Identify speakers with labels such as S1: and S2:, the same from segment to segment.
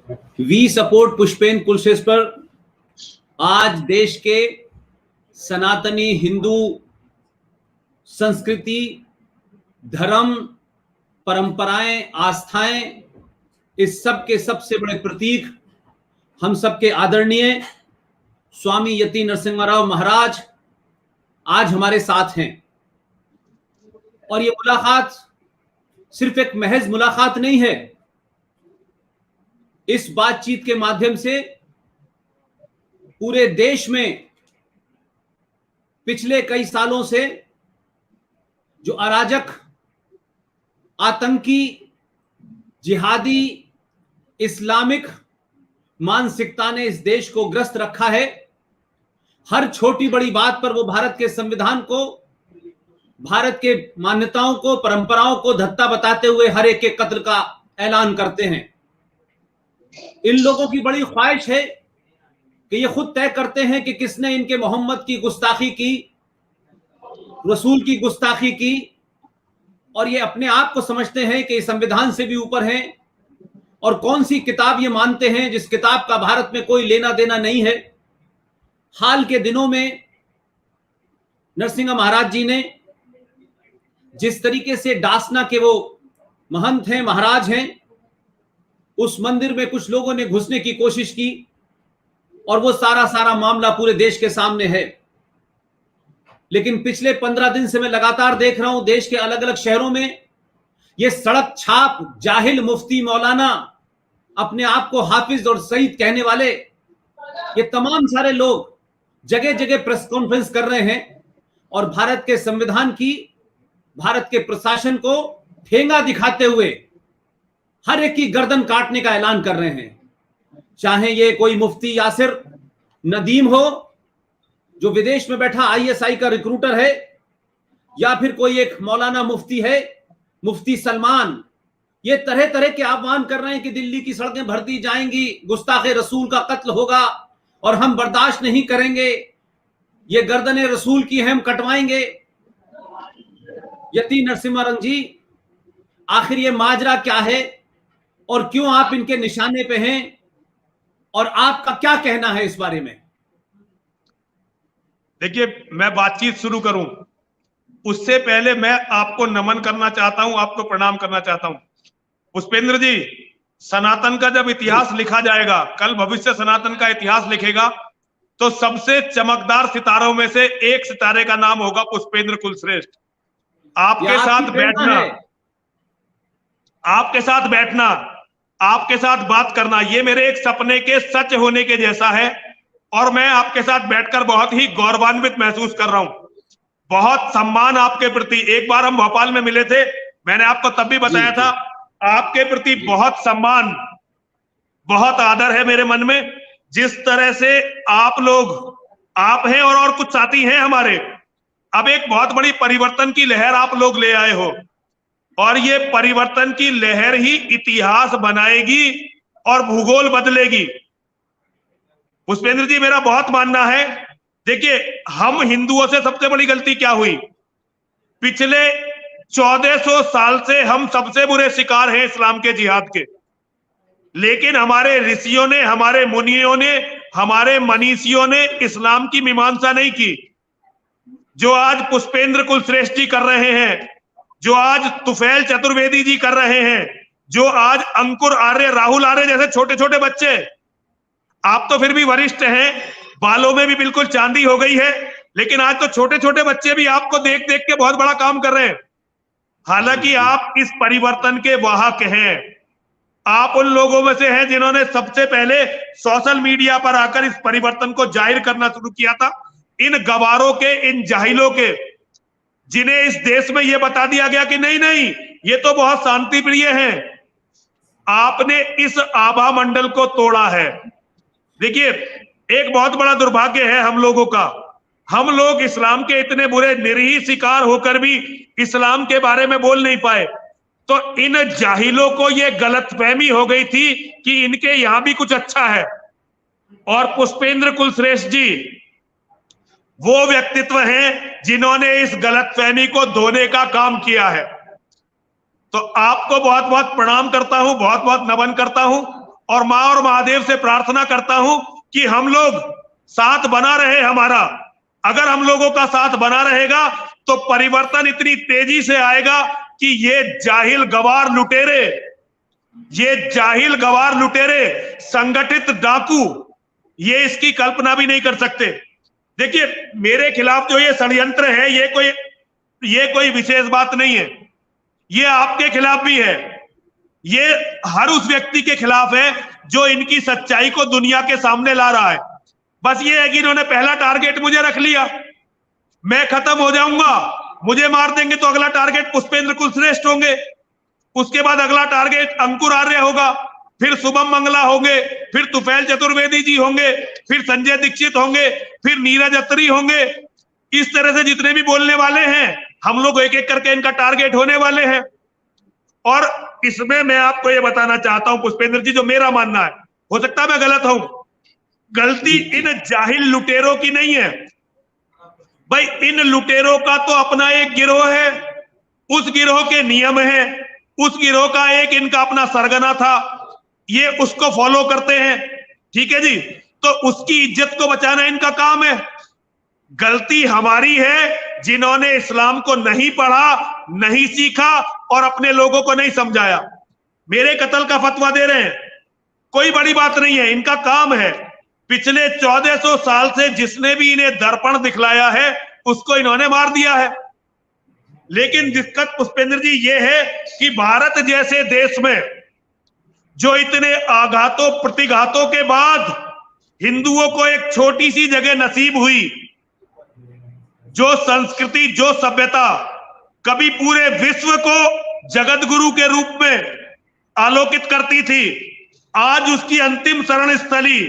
S1: We support Pushpendra Kulshreshtha. आज देश के सनातनी हिंदू संस्कृति, धर्म, परंपराएं, आस्थाएं, इस सब के सबसे बड़े प्रतीक हम सबके आदरणीय स्वामी यति नरसिम्हा राव महाराज आज हमारे साथ हैं। और ये मुलाकात सिर्फ एक महज मुलाकात नहीं है। इस बातचीत के माध्यम से पूरे देश में पिछले कई सालों से जो अराजक, आतंकी, जिहादी, इस्लामिक मानसिकता ने इस देश को ग्रस्त रखा है, हर छोटी बड़ी बात पर वो भारत के संविधान को, भारत के मान्यताओं को, परंपराओं को धत्ता बताते हुए हर एक के कत्ल का ऐलान करते हैं। इन लोगों की बड़ी ख्वाहिश है कि ये खुद तय करते हैं कि किसने इनके मोहम्मद की गुस्ताखी की, रसूल की गुस्ताखी की, और ये अपने आप को समझते हैं कि संविधान से भी ऊपर हैं। और कौन सी किताब ये मानते हैं जिस किताब का भारत में कोई लेना देना नहीं है। हाल के दिनों में नरसिंह महाराज जी ने जिस तरीके से डासना के वो महंत हैं, महाराज हैं, उस मंदिर में कुछ लोगों ने घुसने की कोशिश की और वो सारा मामला पूरे देश के सामने है। लेकिन पिछले 15 दिन से मैं लगातार देख रहा हूं देश के अलग अलग शहरों में ये सड़क छाप जाहिल मुफ्ती मौलाना, अपने आप को हाफिज और सईद कहने वाले, ये तमाम सारे लोग जगह जगह प्रेस कॉन्फ्रेंस कर रहे हैं और भारत के संविधान की, भारत के प्रशासन को ठेंगा दिखाते हुए हर एक की गर्दन काटने का ऐलान कर रहे हैं। चाहे ये कोई मुफ्ती यासिर नदीम हो जो विदेश में बैठा आईएसआई का रिक्रूटर है, या फिर कोई एक मौलाना मुफ्ती है, मुफ्ती सलमान, ये तरह तरह के आह्वान कर रहे हैं कि दिल्ली की सड़कें भर दी जाएंगी, गुस्ताखे रसूल का कत्ल होगा और हम बर्दाश्त नहीं करेंगे, ये गर्दनें रसूल की हैं, हम कटवाएंगे। यति नरसिम्हा जी, आखिर ये माजरा क्या है और क्यों आप इनके निशाने पे हैं, और आपका क्या कहना है इस बारे में?
S2: देखिए, मैं बातचीत शुरू करूं उससे पहले मैं आपको नमन करना चाहता हूं, आपको प्रणाम करना चाहता हूं। पुष्पेंद्र जी, सनातन का जब इतिहास लिखा जाएगा, कल भविष्य सनातन का इतिहास लिखेगा, तो सबसे चमकदार सितारों में से एक सितारे का नाम होगा पुष्पेंद्र कुलश्रेष्ठ। आपके साथ बैठना, आपके साथ बैठना, आपके साथ बात करना, ये मेरे एक सपने के सच होने के जैसा है और मैं आपके साथ बैठकर बहुत ही गौरवान्वित महसूस कर रहा हूं। बहुत सम्मान आपके प्रति। एक बार हम भोपाल में मिले थे, मैंने आपको तब भी बताया था, आपके प्रति बहुत सम्मान, बहुत आदर है मेरे मन में। जिस तरह से आप लोग, आप हैं और कुछ साथी हैं हमारे, अब एक बहुत बड़ी परिवर्तन की लहर आप लोग ले आए हो और ये परिवर्तन की लहर ही इतिहास बनाएगी और भूगोल बदलेगी। पुष्पेंद्र जी, मेरा बहुत मानना है, देखिए, हम हिंदुओं से सबसे बड़ी गलती क्या हुई, पिछले 1400 साल से हम सबसे बुरे शिकार हैं इस्लाम के जिहाद के। लेकिन हमारे ऋषियों ने, हमारे मुनियों ने, हमारे मनीषियों ने इस्लाम की मीमांसा नहीं की। जो आज पुष्पेंद्र कुलश्रेष्ठ जी कर रहे हैं, जो आज तुफैल चतुर्वेदी जी कर रहे हैं, जो आज अंकुर आर्य, राहुल आर्य जैसे छोटे छोटे बच्चे, आप तो फिर भी वरिष्ठ हैं, बालों में भी बिल्कुल चांदी हो गई है, लेकिन आज तो छोटे छोटे बच्चे भी आपको देख देख के बहुत बड़ा काम कर रहे हैं। हालांकि आप इस परिवर्तन के वाहक हैं। आप उन लोगों में से हैं जिन्होंने सबसे पहले सोशल मीडिया पर आकर इस परिवर्तन को जाहिर करना शुरू किया था। इन गवारों के, इन जाहिलों के, जिन्हें इस देश में यह बता दिया गया कि नहीं नहीं, ये तो बहुत शांति प्रिय हैं, आपने इस आभा मंडल को तोड़ा है। देखिए, एक बहुत बड़ा दुर्भाग्य है हम लोगों का, हम लोग इस्लाम के इतने बुरे निरीह शिकार होकर भी इस्लाम के बारे में बोल नहीं पाए। तो इन जाहिलों को यह गलतफहमी हो गई थी कि इनके यहां भी कुछ अच्छा है। और पुष्पेंद्र कुलश्रेष्ठ जी वो व्यक्तित्व हैं जिन्होंने इस गलतफहमी को धोने का काम किया है। तो आपको बहुत बहुत प्रणाम करता हूं, बहुत बहुत नमन करता हूं। और मां और महादेव से प्रार्थना करता हूं कि हम लोग साथ बना रहे हमारा। अगर हम लोगों का साथ बना रहेगा तो परिवर्तन इतनी तेजी से आएगा कि ये जाहिल गवार लुटेरे, संगठित डाकू, ये इसकी कल्पना भी नहीं कर सकते। देखिए, मेरे खिलाफ जो ये षड्यंत्र है, ये कोई विशेष बात नहीं है, ये आपके खिलाफ भी है, ये हर उस व्यक्ति के खिलाफ है जो इनकी सच्चाई को दुनिया के सामने ला रहा है। बस ये है कि इन्होंने पहला टारगेट मुझे रख लिया, मैं खत्म हो जाऊंगा, मुझे मार देंगे तो अगला टारगेट पुष्पेंद्र कुलश्रेष्ठ होंगे, उसके बाद अगला टारगेट अंकुर आर्य होगा, फिर शुभम मंगला होंगे, फिर तुफैल चतुर्वेदी जी होंगे, फिर संजय दीक्षित होंगे, फिर नीरज अत्री होंगे। इस तरह से जितने भी बोलने वाले हैं, हम लोग एक एक करके इनका टारगेट होने वाले हैं। और इसमें मैं आपको ये बताना चाहता हूं पुष्पेंद्र जी, जो मेरा मानना है, हो सकता है मैं गलत हूं, गलती इन जाहिल लुटेरों की नहीं है भाई। इन लुटेरों का तो अपना एक गिरोह है, उस गिरोह के नियम है, उस गिरोह का एक इनका अपना सरगना था, ये उसको फॉलो करते हैं, ठीक है जी। तो उसकी इज्जत को बचाना इनका काम है। गलती हमारी है जिन्होंने इस्लाम को नहीं पढ़ा, नहीं सीखा और अपने लोगों को नहीं समझाया। मेरे कत्ल का फतवा दे रहे हैं, कोई बड़ी बात नहीं है, इनका काम है। पिछले 1400 साल से जिसने भी इन्हें दर्पण दिखलाया है उसको इन्होंने मार दिया है। लेकिन दिक्कत पुष्पेंद्र जी ये है कि भारत जैसे देश में जो इतने आघातों प्रतिघातों के बाद हिंदुओं को एक छोटी सी जगह नसीब हुई, जो संस्कृति, जो सभ्यता कभी पूरे विश्व को जगत गुरु के रूप में आलोकित करती थी, आज उसकी अंतिम शरण स्थली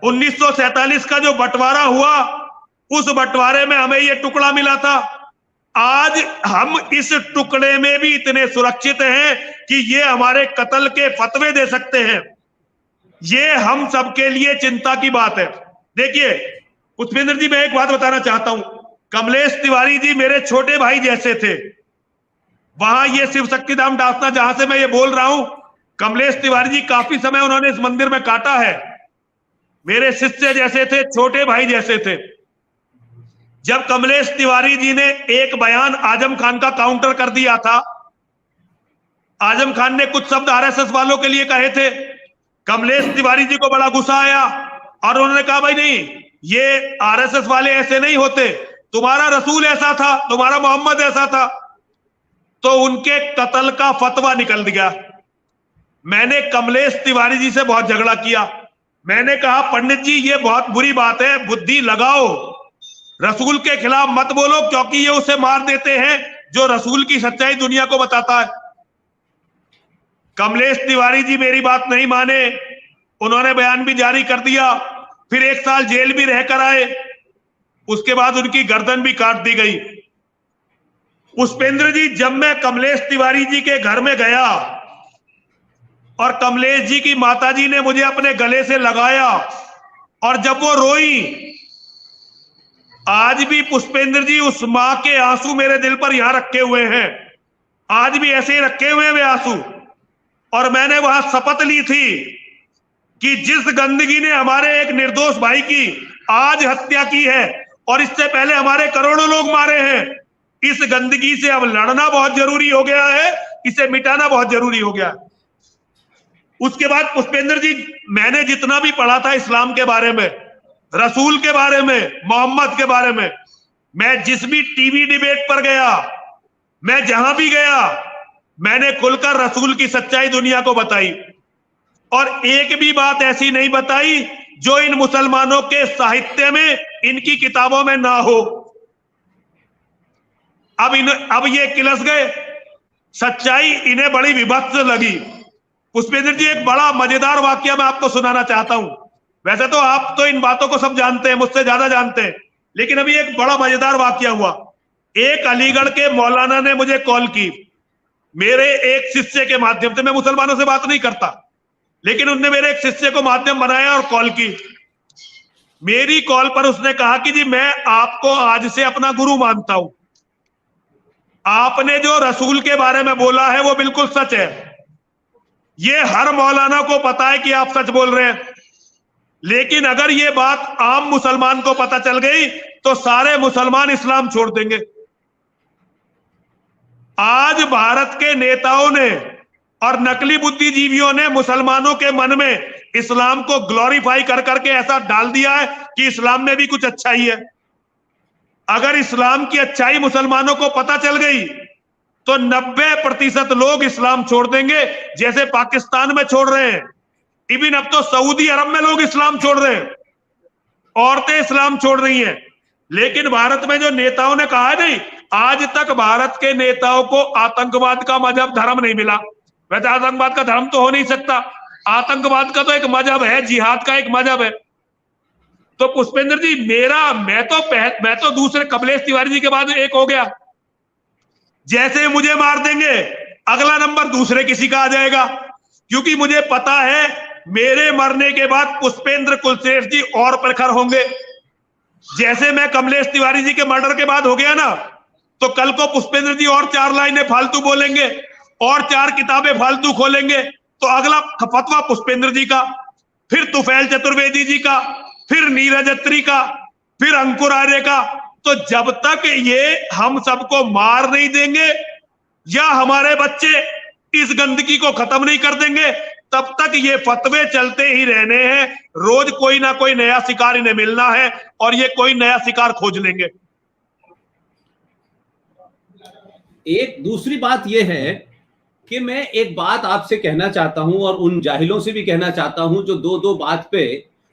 S2: 1947 का जो बंटवारा हुआ, उस बंटवारे में हमें ये टुकड़ा मिला था। आज हम इस टुकड़े में भी इतने सुरक्षित हैं कि ये हमारे कत्ल के फतवे दे सकते हैं। ये हम सबके लिए चिंता की बात है। देखिए पुष्पेंद्र जी, मैं एक बात बताना चाहता हूं, कमलेश तिवारी जी मेरे छोटे भाई जैसे थे। वहां ये शिव शक्ति धाम डासना जहां से मैं ये बोल रहा हूं, कमलेश तिवारी जी काफी समय उन्होंने इस मंदिर में काटा है, मेरे शिष्य जैसे थे, छोटे भाई जैसे थे। जब कमलेश तिवारी जी ने एक बयान आजम खान का काउंटर कर दिया था, आजम खान ने कुछ शब्द आरएसएस वालों के लिए कहे थे, कमलेश तिवारी जी को बड़ा गुस्सा आया और उन्होंने कहा भाई नहीं, ये आरएसएस वाले ऐसे नहीं होते, तुम्हारा रसूल ऐसा था, तुम्हारा मोहम्मद ऐसा था। तो उनके कत्ल का फतवा निकल गया। मैंने कमलेश तिवारी जी से बहुत झगड़ा किया, मैंने कहा पंडित जी ये बहुत बुरी बात है, बुद्धि लगाओ, रसूल के खिलाफ मत बोलो, क्योंकि ये उसे मार देते हैं जो रसूल की सच्चाई दुनिया को बताता है। कमलेश तिवारी जी मेरी बात नहीं माने, उन्होंने बयान भी जारी कर दिया, फिर 1 साल जेल भी रहकर आए, उसके बाद उनकी गर्दन भी काट दी गई। पुष्पेंद्र जी, जब मैं कमलेश तिवारी जी के घर में गया और कमलेश जी की माताजी ने मुझे अपने गले से लगाया और जब वो रोई, आज भी पुष्पेंद्र जी उस मां के आंसू मेरे दिल पर यहां रखे हुए हैं, आज भी ऐसे ही रखे हुए हैं वे आंसू। और मैंने वहां शपथ ली थी कि जिस गंदगी ने हमारे एक निर्दोष भाई की आज हत्या की है और इससे पहले हमारे करोड़ों लोग मारे हैं, इस गंदगी से अब लड़ना बहुत जरूरी हो गया है, इसे मिटाना बहुत जरूरी हो गया है। उसके बाद पुष्पेंद्र जी, मैंने जितना भी पढ़ा था इस्लाम के बारे में, रसूल के बारे में, मोहम्मद के बारे में, मैं जिस भी टीवी डिबेट पर गया, मैं जहां भी गया, मैंने खुलकर रसूल की सच्चाई दुनिया को बताई। और एक भी बात ऐसी नहीं बताई जो इन मुसलमानों के साहित्य में, इनकी किताबों में ना हो। अब ये किलस गए, सच्चाई इन्हें बड़ी विभत्स लगी। पुष्पेंद्र जी, एक बड़ा मजेदार वाकया मैं आपको सुनाना चाहता हूं। वैसे तो आप तो इन बातों को सब जानते हैं, मुझसे ज्यादा जानते हैं, लेकिन अभी एक बड़ा मजेदार वाकया हुआ। एक अलीगढ़ के मौलाना ने मुझे कॉल की, मेरे एक शिष्य के माध्यम से। मैं मुसलमानों से बात नहीं करता, लेकिन उनने मेरे एक शिष्य को माध्यम बनाया और कॉल की। मेरी कॉल पर उसने कहा कि जी मैं आपको आज से अपना गुरु मानता हूं, आपने जो रसूल के बारे में बोला है वो बिल्कुल सच है, ये हर मौलाना को पता है कि आप सच बोल रहे हैं, लेकिन अगर ये बात आम मुसलमान को पता चल गई तो सारे मुसलमान इस्लाम छोड़ देंगे। आज भारत के नेताओं ने और नकली बुद्धिजीवियों ने मुसलमानों के मन में इस्लाम को ग्लोरीफाई कर करके ऐसा डाल दिया है कि इस्लाम में भी कुछ अच्छाई है। अगर इस्लाम की अच्छाई मुसलमानों को पता चल गई तो 90% लोग इस्लाम छोड़ देंगे, जैसे पाकिस्तान में छोड़ रहे हैं। इवन अब तो सऊदी अरब में लोग इस्लाम छोड़ रहे हैं, औरतें इस्लाम छोड़ रही हैं। लेकिन भारत में जो नेताओं ने कहा है, नहीं, आज तक भारत के नेताओं को आतंकवाद का मजहब धर्म नहीं मिला। वैसे आतंकवाद का धर्म तो हो नहीं सकता, आतंकवाद का तो एक मजहब है, जिहाद का एक मजहब है। तो पुष्पेंद्र जी, मैं तो दूसरे कमलेश तिवारी जी के बाद एक हो गया। जैसे मुझे मार देंगे अगला नंबर दूसरे किसी का आ जाएगा, क्योंकि मुझे पता है मेरे मरने के बाद पुष्पेंद्र कुलश्रेष्ठ जी और प्रखर होंगे। जैसे मैं कमलेश तिवारी जी के मर्डर के बाद हो गया ना, तो कल को पुष्पेंद्र जी और 4 लाइनें फालतू बोलेंगे और 4 किताबें फालतू खोलेंगे, तो अगला फतवा पुष्पेंद्र जी का, फिर तुफैल चतुर्वेदी जी का, फिर नीरज अत्री का, फिर अंकुर आर्य का। तो जब तक ये हम सबको मार नहीं देंगे या हमारे बच्चे इस गंदगी को खत्म नहीं कर देंगे, तब तक ये फतवे चलते ही रहने हैं। रोज कोई ना कोई नया शिकार इन्हें मिलना है और ये कोई नया शिकार खोज लेंगे।
S1: एक दूसरी बात यह है कि मैं एक बात आपसे कहना चाहता हूं और उन जाहिलों से भी कहना चाहता हूं जो दो बात पे,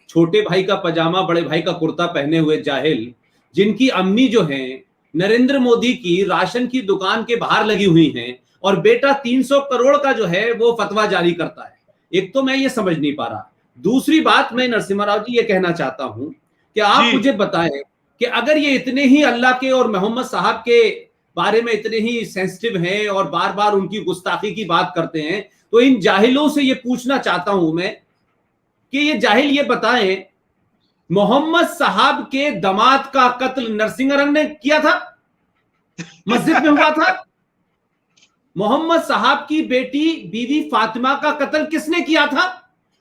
S1: छोटे भाई का पजामा बड़े भाई का कुर्ता पहने हुए जाहिल, जिनकी अम्मी जो हैं नरेंद्र मोदी की राशन की दुकान के बाहर लगी हुई हैं और बेटा 300 करोड़ का जो है वो फतवा जारी करता है। एक तो मैं ये समझ नहीं पा रहा। दूसरी बात मैं नरसिम्हा राव जी ये कहना चाहता हूं कि आप मुझे बताएं कि अगर ये इतने ही अल्लाह के और मोहम्मद साहब के बारे में इतने ही सेंसिटिव हैं और बार बार उनकी गुस्ताखी की बात करते हैं, तो इन जाहिलों से ये पूछना चाहता हूं मैं कि ये जाहिल ये बताएं, मोहम्मद साहब के दामाद का कत्ल नरसिंहरंग ने किया था, मस्जिद में हुआ था? मोहम्मद साहब की बेटी बीवी फातिमा का कत्ल किसने किया था?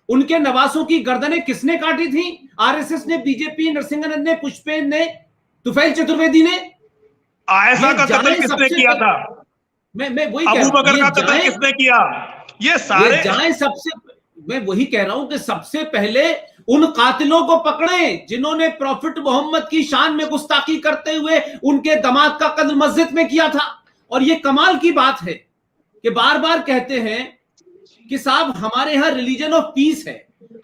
S1: उनके नवासों की गर्दनें किसने काटी थी? आरएसएस ने, बीजेपी, नरसिंहरंग ने, पुष्पेन ने, तुफैल चतुर्वेदी ने।
S2: आयशा का कत्ल किसने किया था?
S1: मैं वही
S2: अबू बकर का कत्ल किसने किया? ये सारे
S1: जाएं सबसे, मैं वही कह रहा हूं कि सबसे पहले उन कातिलों को पकड़ें जिन्होंने प्रॉफिट मोहम्मद की शान में गुस्ताखी करते हुए उनके दामाद का कत्ल मस्जिद में किया था। और ये कमाल की बात है कि बार बार कहते हैं कि साहब हमारे यहां रिलीजन ऑफ पीस है।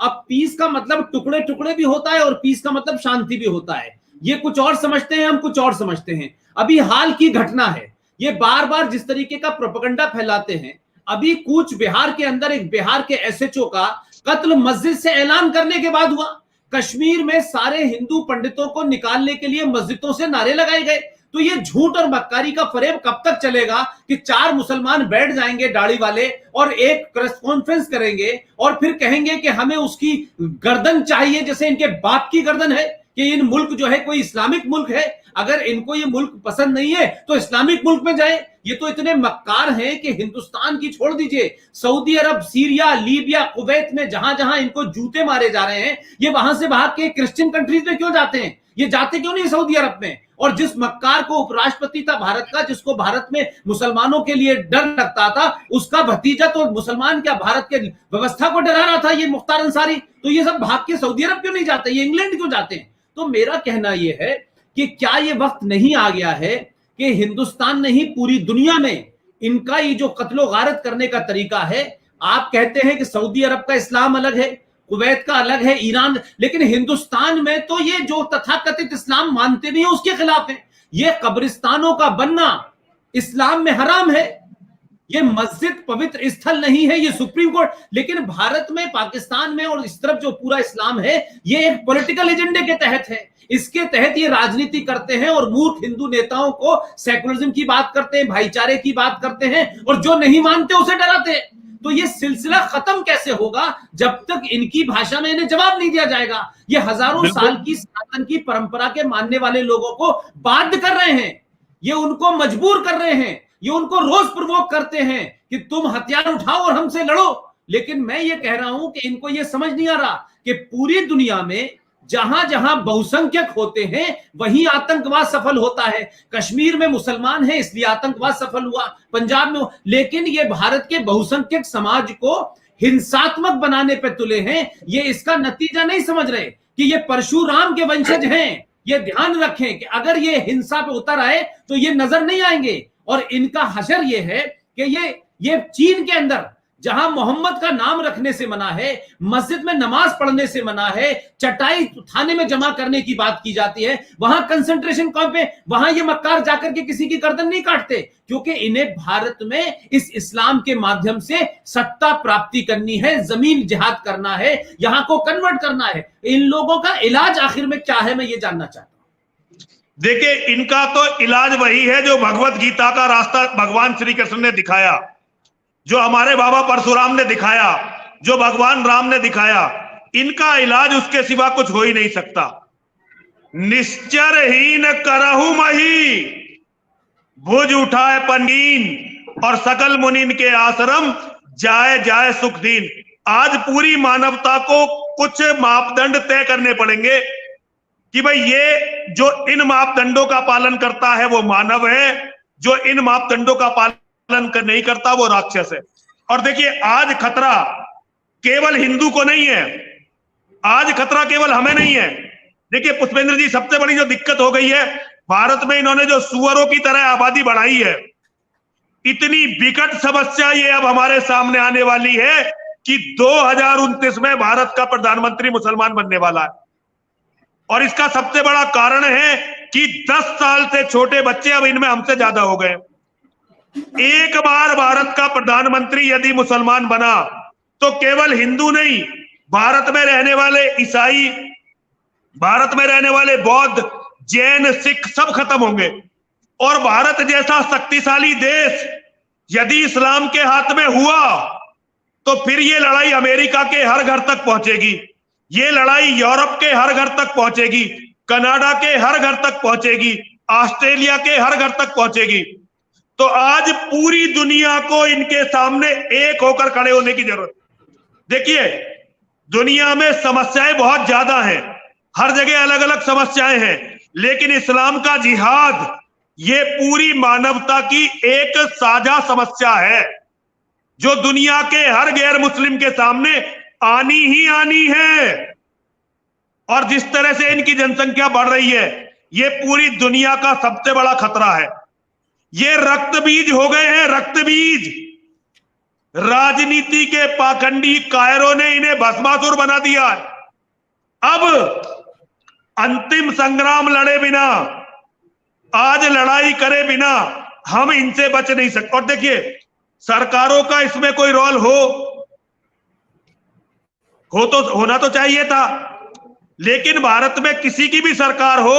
S1: अब पीस का मतलब टुकड़े टुकड़े भी होता है और पीस का मतलब शांति भी होता है। ये कुछ और समझते हैं, हम कुछ और समझते हैं। अभी हाल की घटना है, ये बार बार जिस तरीके का प्रोपेगेंडा फैलाते हैं। अभी कूच बिहार के अंदर एक बिहार के एसएचओ का कत्ल मस्जिद से ऐलान करने के बाद हुआ। कश्मीर में सारे हिंदू पंडितों को निकालने के लिए मस्जिदों से नारे लगाए गए। तो ये झूठ और मक्कारी का फरेब कब तक चलेगा कि 4 मुसलमान बैठ जाएंगे दाढ़ी वाले और एक प्रेस कॉन्फ्रेंस करेंगे और फिर कहेंगे कि हमें उसकी गर्दन चाहिए जैसे इनके बाप की गर्दन है, कि इन मुल्क जो है कोई इस्लामिक मुल्क है, अगर इनको ये मुल्क पसंद नहीं है तो इस्लामिक मुल्क में जाए। ये तो इतने मक्कार हैं कि हिंदुस्तान की छोड़ दीजिए, सऊदी अरब, सीरिया, लीबिया, कुवैत में जहां जहां इनको जूते मारे जा रहे हैं, ये वहां से भाग के क्रिश्चियन कंट्रीज में क्यों जाते हैं? ये जाते क्यों नहीं सऊदी अरब में? और जिस मक्कार को उपराष्ट्रपति था भारत का, जिसको भारत में मुसलमानों के लिए डर लगता था, उसका भतीजा तो मुसलमान क्या भारत के व्यवस्था को डरा रहा था, ये मुख्तार अंसारी। तो ये सब भाग के सऊदी अरब क्यों नहीं जाते? ये इंग्लैंड क्यों जाते हैं? तो मेरा कहना यह है कि क्या ये वक्त नहीं आ गया है कि हिंदुस्तान नहीं पूरी दुनिया में इनका ये जो कत्लो गारत करने का तरीका है, आप कहते हैं कि सऊदी अरब का इस्लाम अलग है, कुवैत का अलग है, ईरान, लेकिन हिंदुस्तान में तो ये जो तथाकथित इस्लाम मानते नहीं है उसके खिलाफ है। ये कब्रिस्तानों का बनना इस्लाम में हराम है। ये मस्जिद पवित्र स्थल नहीं है, ये सुप्रीम कोर्ट। लेकिन भारत में, पाकिस्तान में और इस तरफ जो पूरा इस्लाम है, ये एक पॉलिटिकल एजेंडे के तहत है। इसके तहत ये राजनीति करते हैं और मूर्ख हिंदू नेताओं को सेकुलरिज्म की बात करते हैं, भाईचारे की बात करते हैं और जो नहीं मानते उसे डराते हैं। तो ये सिलसिला खत्म कैसे होगा जब तक इनकी भाषा में इन्हें जवाब नहीं दिया जाएगा? ये हजारों साल की सनातन की परंपरा के मानने वाले लोगों को बाध्य कर रहे हैं, ये उनको मजबूर कर रहे हैं, ये उनको रोज प्रवोक करते हैं कि तुम हथियार उठाओ और हमसे लड़ो। लेकिन मैं ये कह रहा हूं कि इनको ये समझ नहीं आ रहा कि पूरी दुनिया में जहां जहां बहुसंख्यक होते हैं वहीं आतंकवाद सफल होता है। कश्मीर में मुसलमान हैं इसलिए आतंकवाद सफल हुआ, पंजाब में, लेकिन ये भारत के बहुसंख्यक समाज को हिंसात्मक बनाने पे तुले हैं। ये इसका नतीजा नहीं समझ रहे कि ये परशुराम के वंशज हैं। ये ध्यान रखें कि अगर ये हिंसा पे उतर आए तो ये नजर नहीं आएंगे। और इनका हशर ये है कि ये चीन के अंदर जहां मोहम्मद का नाम रखने से मना है, मस्जिद में नमाज पढ़ने से मना है, चटाई थाने में जमा करने की बात की जाती है, वहां कंसंट्रेशन कैंप पे वहां ये मक्कार जाकर के किसी की गर्दन नहीं काटते, क्योंकि इन्हें भारत में इस इस्लाम के माध्यम से सत्ता प्राप्ति करनी है, जमीन जिहाद करना है, यहां को कन्वर्ट करना है। इन लोगों का इलाज आखिर में क्या है, मैं ये जानना चाहता हूं।
S2: देखिए, इनका तो इलाज वही है जो भगवत गीता का रास्ता भगवान श्री कृष्ण ने दिखाया, जो हमारे बाबा परशुराम ने दिखाया, जो भगवान राम ने दिखाया। इनका इलाज उसके सिवा कुछ हो ही नहीं सकता। निश्चरहीन करहु मही, भुज उठाए पनीन, और सकल मुनीन के आश्रम जाए जाए सुख दीन। आज पूरी मानवता को कुछ मापदंड तय करने पड़ेंगे कि भाई ये जो इन मापदंडों का पालन करता है वो मानव है, जो इन मापदंडों का पालन नहीं करता वो राक्षस है। और देखिए, आज खतरा केवल हिंदू को नहीं है, आज खतरा केवल हमें नहीं है। देखिए पुष्पेंद्र जी, सबसे बड़ी जो दिक्कत हो गई है, भारत में इन्होंने जो सुअरों की तरह आबादी बढ़ाई है, इतनी विकट समस्या ये अब हमारे सामने आने वाली है कि 2029 में भारत का प्रधानमंत्री मुसलमान बनने वाला है। और इसका सबसे बड़ा कारण है कि 10 साल से छोटे बच्चे अब इनमें हमसे ज्यादा हो गए। एक बार भारत का प्रधानमंत्री यदि मुसलमान बना तो केवल हिंदू नहीं, भारत में रहने वाले ईसाई, भारत में रहने वाले बौद्ध, जैन, सिख सब खत्म होंगे। और भारत जैसा शक्तिशाली देश यदि इस्लाम के हाथ में हुआ तो फिर ये लड़ाई अमेरिका के हर घर तक पहुंचेगी, ये लड़ाई यूरोप के हर घर तक पहुंचेगी, कनाडा के हर घर तक पहुंचेगी, ऑस्ट्रेलिया के हर घर तक पहुंचेगी। तो आज पूरी दुनिया को इनके सामने एक होकर खड़े होने की जरूरत। देखिए, दुनिया में समस्याएं बहुत ज्यादा हैं, हर जगह अलग अलग समस्याएं हैं, लेकिन इस्लाम का जिहाद ये पूरी मानवता की एक साझा समस्या है जो दुनिया के हर गैर मुस्लिम के सामने आनी ही आनी है। और जिस तरह से इनकी जनसंख्या बढ़ रही है, ये पूरी दुनिया का सबसे बड़ा खतरा है। ये रक्त बीज हो गए हैं, रक्त बीज। राजनीति के पाखंडी कायरों ने इन्हें भस्मासुर बना दिया है। अब अंतिम संग्राम लड़े बिना, आज लड़ाई करे बिना हम इनसे बच नहीं सकते। और देखिए, सरकारों का इसमें कोई रोल हो तो होना तो चाहिए था, लेकिन भारत में किसी की भी सरकार हो,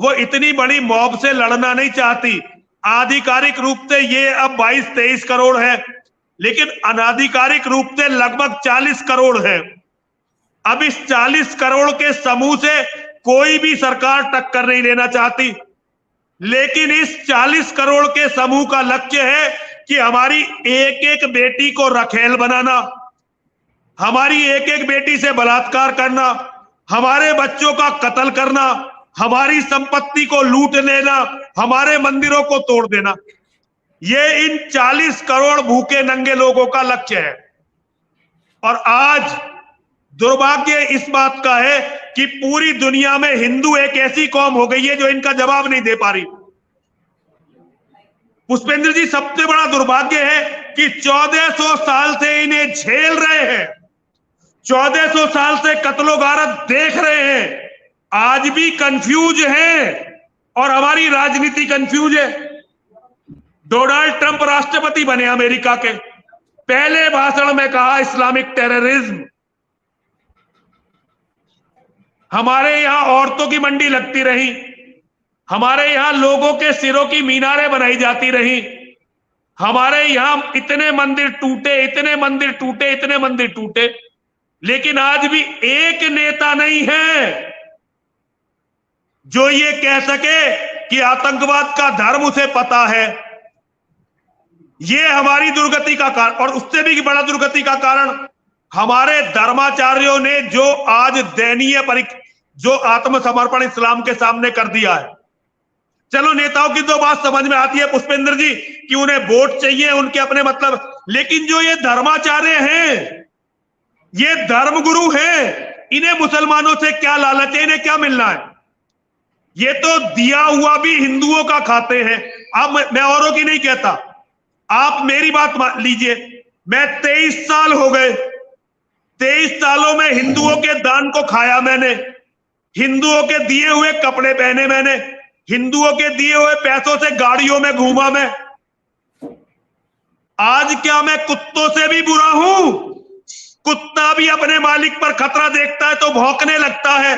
S2: वो इतनी बड़ी मॉब से लड़ना नहीं चाहती। आधिकारिक रूप से ये अब 22-23 करोड़ है, लेकिन अनाधिकारिक रूप से लगभग 40 करोड़ है। अब इस 40 करोड़ के समूह से कोई भी सरकार टक्कर नहीं लेना चाहती, लेकिन इस 40 करोड़ के समूह का लक्ष्य है कि हमारी एक एक बेटी को रखेल बनाना, हमारी एक एक बेटी से बलात्कार करना, हमारे बच्चों का कत्ल करना, हमारी संपत्ति को लूट लेना, हमारे मंदिरों को तोड़ देना। ये इन 40 करोड़ भूखे नंगे लोगों का लक्ष्य है। और आज दुर्भाग्य इस बात का है कि पूरी दुनिया में हिंदू एक ऐसी कौम हो गई है जो इनका जवाब नहीं दे पा रही। पुष्पेंद्र जी, सबसे बड़ा दुर्भाग्य है कि 1400 साल से इन्हें झेल रहे हैं, 1400 साल से कत्लो गारत देख रहे हैं, आज भी कंफ्यूज हैं और हमारी राजनीति कंफ्यूज है। डोनाल्ड ट्रंप राष्ट्रपति बने अमेरिका के, पहले भाषण में कहा इस्लामिक टेररिज्म। हमारे यहां औरतों की मंडी लगती रही, हमारे यहां लोगों के सिरों की मीनारें बनाई जाती रही, हमारे यहां इतने मंदिर टूटे, इतने मंदिर टूटे, इतने मंदिर टूटे, लेकिन आज भी एक नेता नहीं है जो ये कह सके कि आतंकवाद का धर्म उसे पता है। ये हमारी दुर्गति का कारण, और उससे भी बड़ा दुर्गति का कारण हमारे धर्माचार्यों ने जो आज जो आत्मसमर्पण इस्लाम के सामने कर दिया है। चलो नेताओं की तो बात समझ में आती है पुष्पेंद्र जी कि उन्हें वोट चाहिए, उनके अपने मतलब, लेकिन जो ये धर्माचार्य हैं, ये धर्मगुरु हैं, इन्हें मुसलमानों से क्या लालच है, इन्हें क्या मिलना है? ये तो दिया हुआ भी हिंदुओं का खाते हैं। अब मैं औरों की नहीं कहता, आप मेरी बात लीजिए। मैं 23 साल हो गए, 23 सालों में हिंदुओं के दान को खाया मैंने, हिंदुओं के दिए हुए कपड़े पहने मैंने, हिंदुओं के दिए हुए पैसों से गाड़ियों में घूमा मैं। आज क्या मैं कुत्तों से भी बुरा हूं? कुत्ता भी अपने मालिक पर खतरा देखता है तो भौंकने लगता है।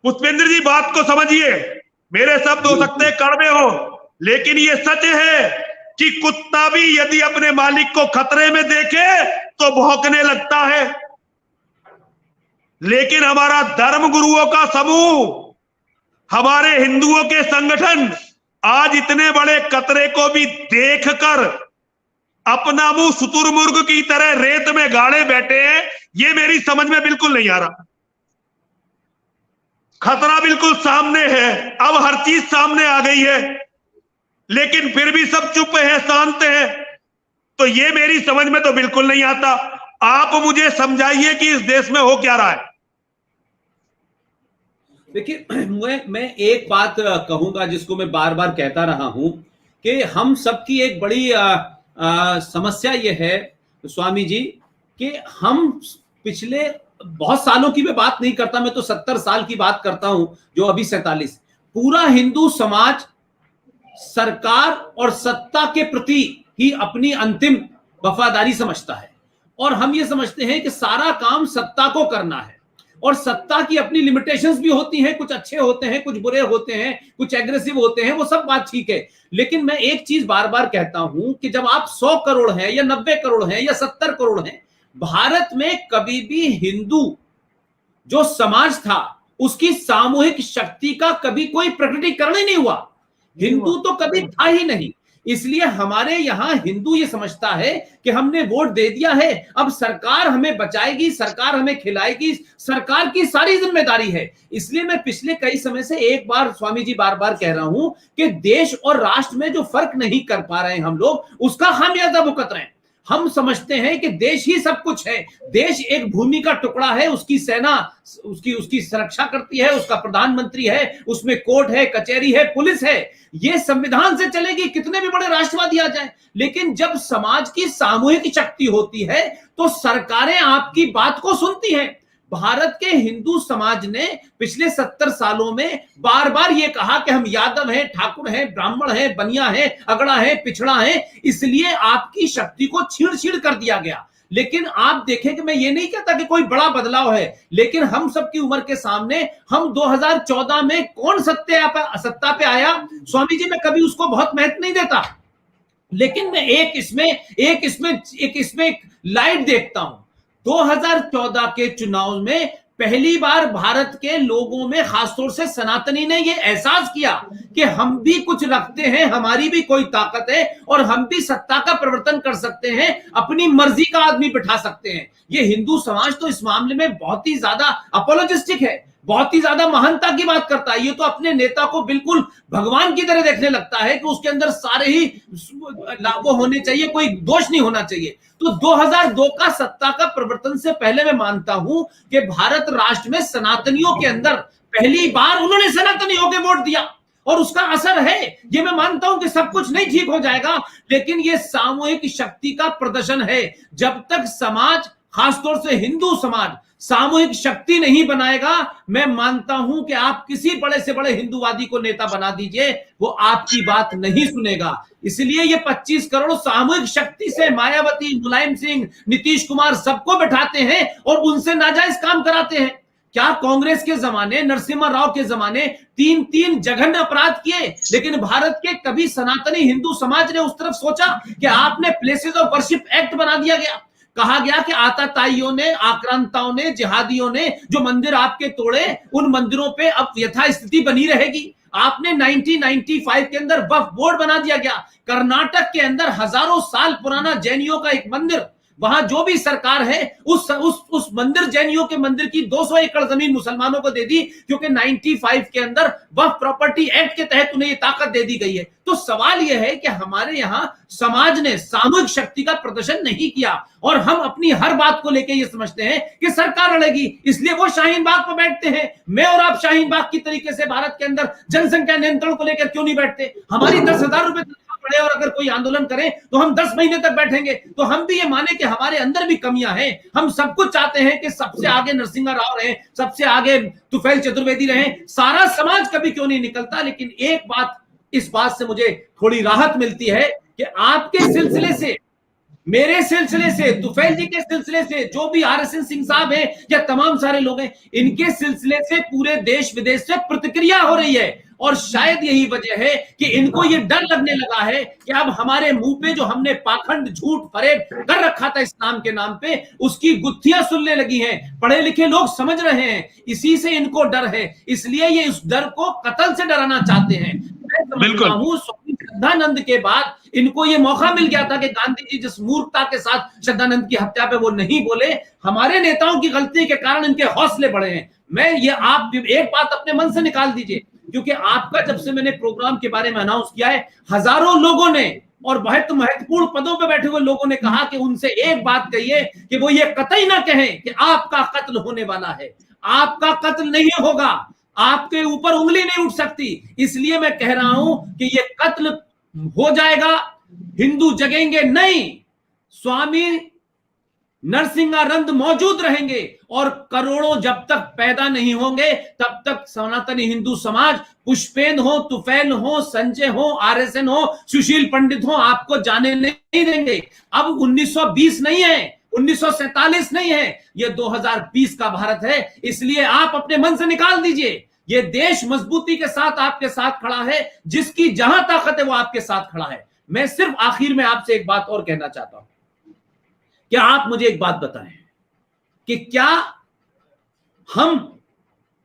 S2: पुष्पेंद्र जी बात को समझिए, मेरे शब्द हो सकते हैं कड़वे हो, लेकिन ये सच है कि कुत्ता भी यदि अपने मालिक को खतरे में देखे तो भौंकने लगता है। लेकिन हमारा धर्म गुरुओं का समूह, हमारे हिंदुओं के संगठन आज इतने बड़े खतरे को भी देखकर अपना मुंह शुतुरमुर्ग की तरह रेत में गाड़े बैठे हैं। ये मेरी समझ में बिल्कुल नहीं आ रहा। खतरा बिल्कुल सामने है, अब हर चीज सामने आ गई है, लेकिन फिर भी सब चुप है, शांत है। तो ये मेरी समझ में तो बिल्कुल नहीं आता। आप मुझे समझाइए कि इस देश में हो क्या रहा है।
S1: देखिए, मैं एक बात कहूंगा जिसको मैं बार बार कहता रहा हूं कि हम सबकी एक बड़ी समस्या यह है स्वामी जी कि हम पिछले बहुत सालों की मैं बात नहीं करता, मैं तो 70 साल की बात करता हूं, जो अभी 47, पूरा हिंदू समाज सरकार और सत्ता के प्रति ही अपनी अंतिम वफादारी समझता है। और हम ये समझते हैं कि सारा काम सत्ता को करना है, और सत्ता की अपनी लिमिटेशंस भी होती हैं, कुछ अच्छे होते हैं, कुछ बुरे होते हैं, कुछ एग्रेसिव होते हैं, वो सब बात ठीक है। लेकिन मैं एक चीज बार बार कहता हूं कि जब आप 100 करोड़ हैं या 90 करोड़ हैं या 70 करोड़ हैं, भारत में कभी भी हिंदू जो समाज था उसकी सामूहिक शक्ति का कभी कोई प्रकटीकरण ही नहीं हुआ। हिंदू तो कभी था ही नहीं। इसलिए हमारे यहां हिंदू ये समझता है कि हमने वोट दे दिया है, अब सरकार हमें बचाएगी, सरकार हमें खिलाएगी, सरकार की सारी जिम्मेदारी है। इसलिए मैं पिछले कई समय से एक बार स्वामी जी बार बार कह रहा हूं कि देश और राष्ट्र में जो फर्क नहीं कर पा रहे हैं हम लोग, उसका खामियाजा भुगत रहे हैं। हम समझते हैं कि देश ही सब कुछ है, देश एक भूमि का टुकड़ा है, उसकी सेना उसकी सुरक्षा करती है, उसका प्रधानमंत्री है, उसमें कोर्ट है, कचहरी है, पुलिस है। ये संविधान से चलेगी, कितने भी बड़े राष्ट्रवादी आ जाएं। लेकिन जब समाज की सामूहिक शक्ति होती है तो सरकारें आपकी बात को सुनती हैं। भारत के हिंदू समाज ने पिछले 70 सालों में बार बार यह कहा कि हम यादव हैं, ठाकुर हैं, ब्राह्मण हैं, बनिया हैं, अगड़ा हैं, पिछड़ा हैं, इसलिए आपकी शक्ति को छीड़ कर दिया गया। लेकिन आप देखें कि मैं ये नहीं कहता कि कोई बड़ा बदलाव है, लेकिन हम सबकी उम्र के सामने हम 2014 में कौन सत्ता पे आया, स्वामी जी मैं कभी उसको बहुत महत्व नहीं देता, लेकिन मैं एक इसमें लाइट देखता हूं। 2014 के चुनाव में पहली बार भारत के लोगों में, खासतौर से सनातनी ने यह एहसास किया कि हम भी कुछ रखते हैं, हमारी भी कोई ताकत है और हम भी सत्ता का परिवर्तन कर सकते हैं, अपनी मर्जी का आदमी बिठा सकते हैं। ये हिंदू समाज तो इस मामले में बहुत ही ज्यादा अपोलोजिस्टिक है, बहुत ही ज्यादा महानता की बात करता है। ये तो अपने नेता को बिल्कुल भगवान की तरह देखने लगता है कि उसके अंदर सारे ही वो होने चाहिए, कोई दोष नहीं होना चाहिए। तो 2002 का सत्ता का परिवर्तन से पहले मैं मानता हूं कि भारत राष्ट्र में सनातनियों के अंदर पहली बार उन्होंने सनातनियों के वोट दिया और उसका असर है। ये मैं मानता हूं कि सब कुछ नहीं ठीक हो जाएगा, लेकिन ये सामूहिक शक्ति का प्रदर्शन है। जब तक समाज, खासतौर से हिंदू समाज, सामूहिक शक्ति नहीं बनाएगा, मैं मानता हूं कि आप किसी बड़े से बड़े हिंदूवादी को नेता बना दीजिए, वो आपकी बात नहीं सुनेगा। इसलिए ये 25 करोड़ सामूहिक शक्ति से मायावती, मुलायम सिंह, नीतीश कुमार सबको बैठाते हैं और उनसे नाजायज काम कराते हैं। क्या कांग्रेस के जमाने, नरसिम्हा राव के जमाने 3 जघन्य अपराध किए, लेकिन भारत के कभी सनातनी हिंदू समाज ने उस तरफ सोचा कि आपने प्लेसेस ऑफ वर्शिप एक्ट बना दिया गया। कहा गया कि आताताइयों ने, आक्रांताओं ने, जिहादियों ने जो मंदिर आपके तोड़े, उन मंदिरों पे अब यथास्थिति बनी रहेगी। आपने 1995 के अंदर वक्फ बोर्ड बना दिया गया। कर्नाटक के अंदर हजारों साल पुराना जैनियों का एक मंदिर वहां जो भी सरकार है उस मंदिर, जैनियों के मंदिर की 200 एकड़ जमीन मुसलमानों को दे दी, क्योंकि 95 के अंदर वक्फ प्रॉपर्टी एक्ट के तहत उन्हें ये ताकत दे दी गई है। तो सवाल यह है कि हमारे यहां समाज ने सामूहिक शक्ति का प्रदर्शन नहीं किया, और हम अपनी हर बात को लेकर ये समझते हैं कि सरकार लड़ेगी, इसलिए वो शाहीन बाग पर बैठते हैं। मैं और आप शाहीन बाग की तरीके से भारत के अंदर जनसंख्या नियंत्रण को लेकर क्यों नहीं बैठते? हमारी 10,000 रुपए पड़े और अगर कोई आंदोलन करें तो हम 10 महीने तक बैठेंगे। तो हम भी ये माने कि हमारे अंदर भी कमियां हैं। हम सब कुछ चाहते हैं कि सबसे आगे नरसिंह राव रहे, सबसे आगे तुफैल चतुर्वेदी रहे, सारा समाज कभी क्यों नहीं निकलता। लेकिन एक बात, इस बात से मुझे थोड़ी राहत मिलती है कि आपके सिलसिले से, मेरे सिलसिले से, तुफैल जी के सिलसिले से, जो भी RSN सिंह साहब हैं या तमाम सारे लोग हैं, इनके सिलसिले से पूरे देश विदेश से प्रतिक्रिया हो रही है। और शायद यही वजह है कि इनको ये डर लगने लगा है कि अब हमारे मुंह पे जो हमने पाखंड, झूठ, फरेब कर रखा था इस्लाम के नाम पे, उसकी गुत्थियां सुनने लगी हैं। पढ़े लिखे लोग समझ रहे हैं, इसी से इनको डर है, इसलिए ये इस डर को कत्ल से डराना चाहते हैं। बिल्कुल, स्वामी श्रद्धानंद के बाद इनको ये मौका मिल गया था कि गांधी जी जिस मूर्खता के साथ श्रद्धानंद की हत्या पे वो नहीं बोले, हमारे नेताओं की गलती के कारण इनके हौसले बढ़े हैं। मैं ये, आप एक बात अपने मन से निकाल दीजिए, क्योंकि आपका जब से मैंने प्रोग्राम के बारे में अनाउंस किया है, हजारों लोगों ने और बहुत महत्वपूर्ण पदों पर बैठे हुए लोगों ने कहा कि उनसे एक बात कहिए कि वो ये कतई ना कहें कि आपका कत्ल होने वाला है। आपका कत्ल नहीं होगा, आपके ऊपर उंगली नहीं उठ सकती। इसलिए मैं कह रहा हूं कि ये कत्ल हो जाएगा, हिंदू जगेंगे नहीं, स्वामी नरसिंहानंद मौजूद रहेंगे, और करोड़ों जब तक पैदा नहीं होंगे तब तक सनातनी हिंदू समाज, पुष्पेंद्र हो, तुफैल हो, संजय हो, RSN हो, सुशील पंडित हो, आपको जाने नहीं देंगे। अब 1920 नहीं है, 1947 नहीं है, ये 2020 का भारत है। इसलिए आप अपने मन से निकाल दीजिए, ये देश मजबूती के साथ आपके साथ खड़ा है, जिसकी जहां ताकत है वो आपके साथ खड़ा है। मैं सिर्फ आखिर में आपसे एक बात और कहना चाहता हूं, क्या आप मुझे एक बात बताएं कि क्या हम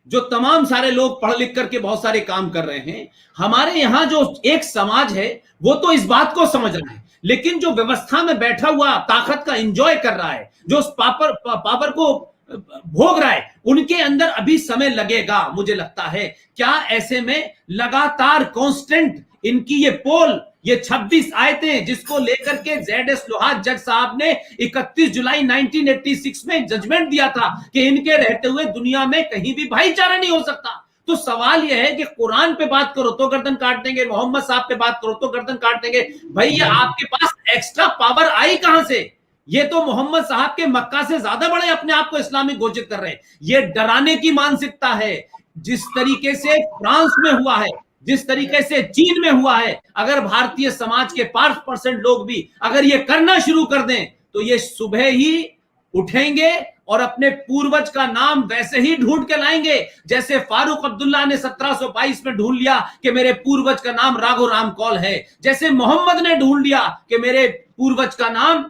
S1: जो तमाम सारे लोग पढ़ लिख करके बहुत सारे काम कर रहे हैं, हमारे यहां जो एक समाज है वो तो इस बात को समझ रहा है, लेकिन जो व्यवस्था में बैठा हुआ ताकत का एंजॉय कर रहा है, जो उस पावर को भोग रहा है, उनके अंदर अभी समय लगेगा मुझे लगता है। क्या ऐसे में लगातार कांस्टेंट इनकी ये पोल, ये 26 आयतें जिसको लेकर के ZS लोहार जज साहब ने 31 जुलाई 1986 में जजमेंट दिया था कि इनके रहते हुए दुनिया में कहीं भी भाईचारा नहीं हो सकता। तो सवाल यह है कि कुरान पे बात करो तो गर्दन काट देंगे, मोहम्मद साहब पे बात करो तो गर्दन काट देंगे। भाई ये आपके पास एक्स्ट्रा पावर आई कहां से? ये तो मोहम्मद साहब के मक्का से ज्यादा बड़े अपने आप को इस्लामिक घोषित कर रहे हैं। ये डराने की मानसिकता है, जिस तरीके से फ्रांस में हुआ है, जिस तरीके से चीन में हुआ है। अगर भारतीय समाज के 5% लोग भी अगर ये करना शुरू कर दें तो ये सुबह ही उठेंगे और अपने पूर्वज का नाम वैसे ही ढूंढ के लाएंगे जैसे फारूक अब्दुल्ला ने 1722 में ढूंढ लिया कि मेरे पूर्वज का नाम राघो राम कौल है, जैसे मोहम्मद ने ढूंढ लिया कि मेरे पूर्वज का नाम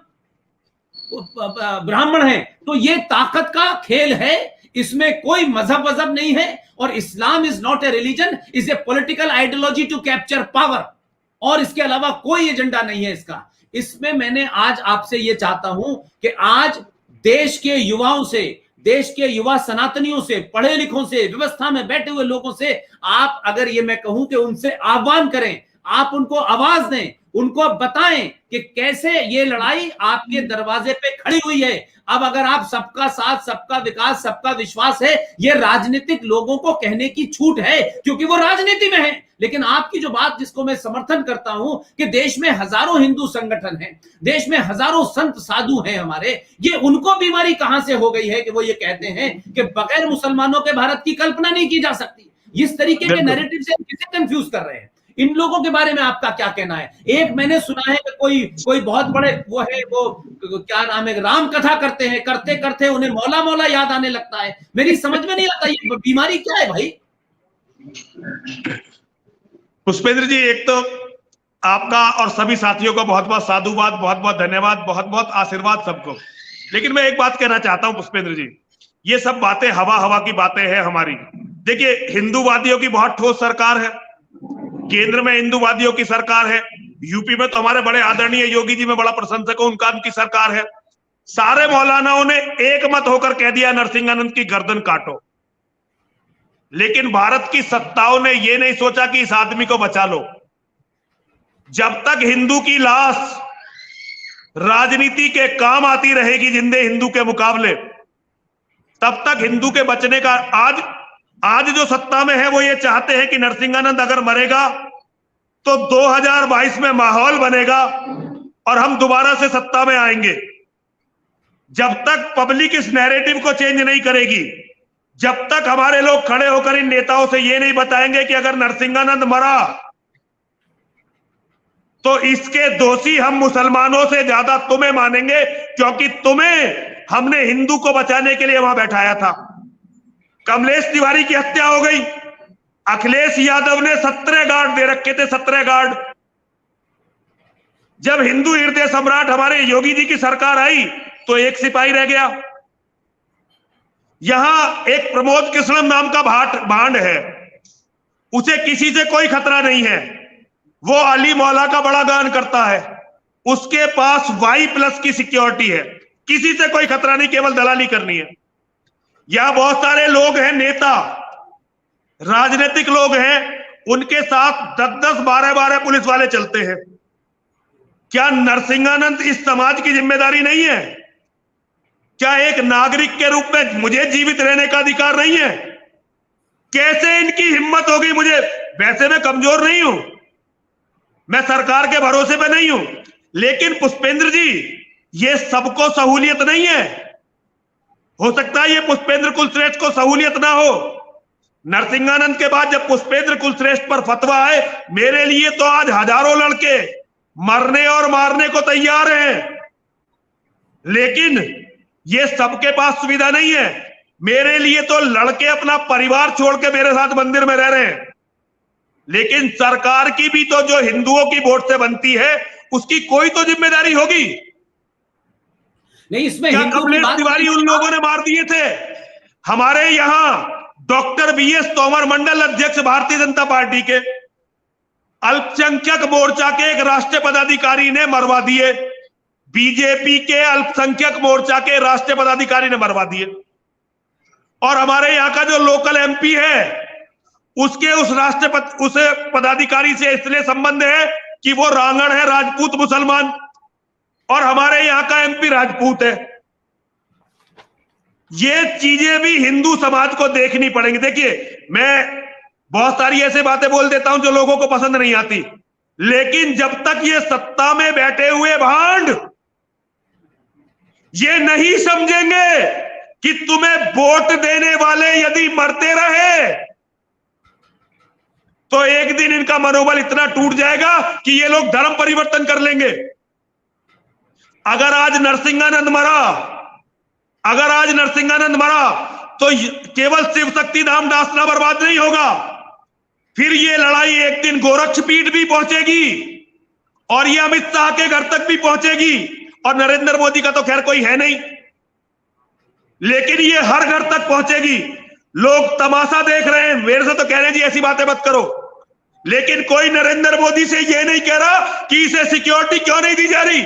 S1: ब्राह्मण है। तो ये ताकत का खेल है, इसमें कोई मजहब नहीं है। और Islam is not a religion, is a political ideology to capture power, और इसके अलावा कोई एजेंडा नहीं है इसका। इसमें मैंने आज आपसे ये चाहता हूं कि आज देश के युवाओं से, देश के युवा सनातनियों से, पढ़े लिखों से, व्यवस्था में बैठे हुए लोगों से आप अगर ये मैं कहूं कि उनसे आह्वान करें, आप उनको आवाज दें, उनको बताएं कि कैसे ये लड़ाई आपके दरवाजे पे खड़ी हुई है। अब अगर आप सबका साथ, सबका विकास, सबका विश्वास है, ये राजनीतिक लोगों को कहने की छूट है क्योंकि वो राजनीति में है। लेकिन आपकी जो बात जिसको मैं समर्थन करता हूं कि देश में हजारों हिंदू संगठन हैं, देश में हजारों संत साधु हैं हमारे, ये उनको बीमारी कहां से हो गई है कि वो ये कहते हैं कि बगैर मुसलमानों के भारत की कल्पना नहीं की जा सकती। इस तरीके के नैरेटिव से किसे कंफ्यूज कर रहे हैं? इन लोगों के बारे में आपका क्या कहना है? एक मैंने सुना है कि कोई बहुत बड़े वो है, वो क्या नाम है, राम कथा करते हैं, करते करते उन्हें मौला मौला याद आने लगता है। मेरी समझ में नहीं आता ये बीमारी क्या है भाई?
S2: पुष्पेंद्र जी, एक तो आपका और सभी साथियों को बहुत बहुत साधुवाद, बहुत बहुत धन्यवाद, बहुत बहुत आशीर्वाद सबको। लेकिन मैं एक बात कहना चाहता हूं पुष्पेंद्र जी, ये सब बातें हवा की बातें हैं हमारी। देखिए, हिंदूवादियों की बहुत ठोस सरकार है, केंद्र में हिंदूवादियों की सरकार है, यूपी में तो हमारे बड़े आदरणीय योगी जी में बड़ा प्रशंसक हूं उनका, उनकी सरकार है, सारे मौलानाओं ने एक मत होकर कह दिया नरसिंहानंद की गर्दन काटो। लेकिन भारत की सत्ताओं ने यह नहीं सोचा कि इस आदमी को बचा लो। जब तक हिंदू की लाश राजनीति के काम आती रहेगी जिंदे हिंदू के मुकाबले, तब तक हिंदू के बचने का आज जो सत्ता में है वो ये चाहते हैं कि नरसिंहानंद अगर मरेगा तो 2022 में माहौल बनेगा और हम दोबारा से सत्ता में आएंगे। जब तक पब्लिक इस नैरेटिव को चेंज नहीं करेगी, जब तक हमारे लोग खड़े होकर इन नेताओं से ये नहीं बताएंगे कि अगर नरसिंहानंद मरा तो इसके दोषी हम मुसलमानों से ज्यादा तुम्हें मानेंगे, क्योंकि तुम्हें हमने हिंदू को बचाने के लिए वहां बैठाया था। कमलेश तिवारी की हत्या हो गई, अखिलेश यादव ने 17 गार्ड दे रखे थे, 17 गार्ड। जब हिंदू हृदय सम्राट हमारे योगी जी की सरकार आई तो एक सिपाही रह गया। यहां एक प्रमोद कृष्णम नाम का भांड है, उसे किसी से कोई खतरा नहीं है। वो अली मौला का बड़ा गान करता है, उसके पास Y+ की सिक्योरिटी है, किसी से कोई खतरा नहीं, केवल दलाली करनी है। यहां बहुत सारे लोग हैं, नेता राजनीतिक लोग हैं, उनके साथ 10-10, 12-12 पुलिस वाले चलते हैं। क्या नरसिंहानंद इस समाज की जिम्मेदारी नहीं है? क्या एक नागरिक के रूप में मुझे जीवित रहने का अधिकार नहीं है? कैसे इनकी हिम्मत होगी? वैसे मैं कमजोर नहीं हूं, मैं सरकार के भरोसे पे नहीं हूं, लेकिन पुष्पेंद्र जी, ये सबको सहूलियत नहीं है। हो सकता है ये पुष्पेंद्र कुलश्रेष्ठ को सहूलियत ना हो। नरसिंहानंद के बाद जब पुष्पेंद्र कुलश्रेष्ठ पर फतवा आए, मेरे लिए तो आज हजारों लड़के मरने और मारने को तैयार हैं, लेकिन ये सबके पास सुविधा नहीं है। मेरे लिए तो लड़के अपना परिवार छोड़ के मेरे साथ मंदिर में रह रहे हैं, लेकिन सरकार की भी तो जो हिंदुओं की वोट से बनती है उसकी कोई तो जिम्मेदारी होगी।
S1: नहीं, इसमें
S2: क्या कमलेश तिवारी उन लोगों ने मार दिए थे? हमारे यहां डॉक्टर BS तोमर, मंडल अध्यक्ष भारतीय जनता पार्टी के, अल्पसंख्यक मोर्चा के एक राष्ट्रीय पदाधिकारी ने मरवा दिए, बीजेपी के अल्पसंख्यक मोर्चा के राष्ट्रीय पदाधिकारी ने मरवा दिए। और हमारे यहां का जो लोकल MP है, उसके उस पदाधिकारी से इसलिए संबंध है कि वो रांगड़ है, राजपूत मुसलमान, और हमारे यहां का MP राजपूत है। ये चीजें भी हिंदू समाज को देखनी पड़ेंगी। देखिए, मैं बहुत सारी ऐसे बातें बोल देता हूं जो लोगों को पसंद नहीं आती, लेकिन जब तक ये सत्ता में बैठे हुए भांड ये नहीं समझेंगे कि तुम्हें वोट देने वाले यदि मरते रहे तो एक दिन इनका मनोबल इतना टूट जाएगा कि ये लोग धर्म परिवर्तन कर लेंगे। अगर आज नरसिंहानंद मरा तो केवल शिव शक्ति धाम दासना बर्बाद नहीं होगा, फिर ये लड़ाई एक दिन गोरक्षपीठ भी पहुंचेगी और ये अमित शाह के घर तक भी पहुंचेगी। और नरेंद्र मोदी का तो खैर कोई है नहीं, लेकिन ये हर घर तक पहुंचेगी। लोग तमाशा देख रहे हैं, मेरे से तो कह रहे हैं जी ऐसी बातें मत करो, लेकिन कोई नरेंद्र मोदी से ये नहीं कह रहा कि इसे सिक्योरिटी क्यों नहीं दी जा रही।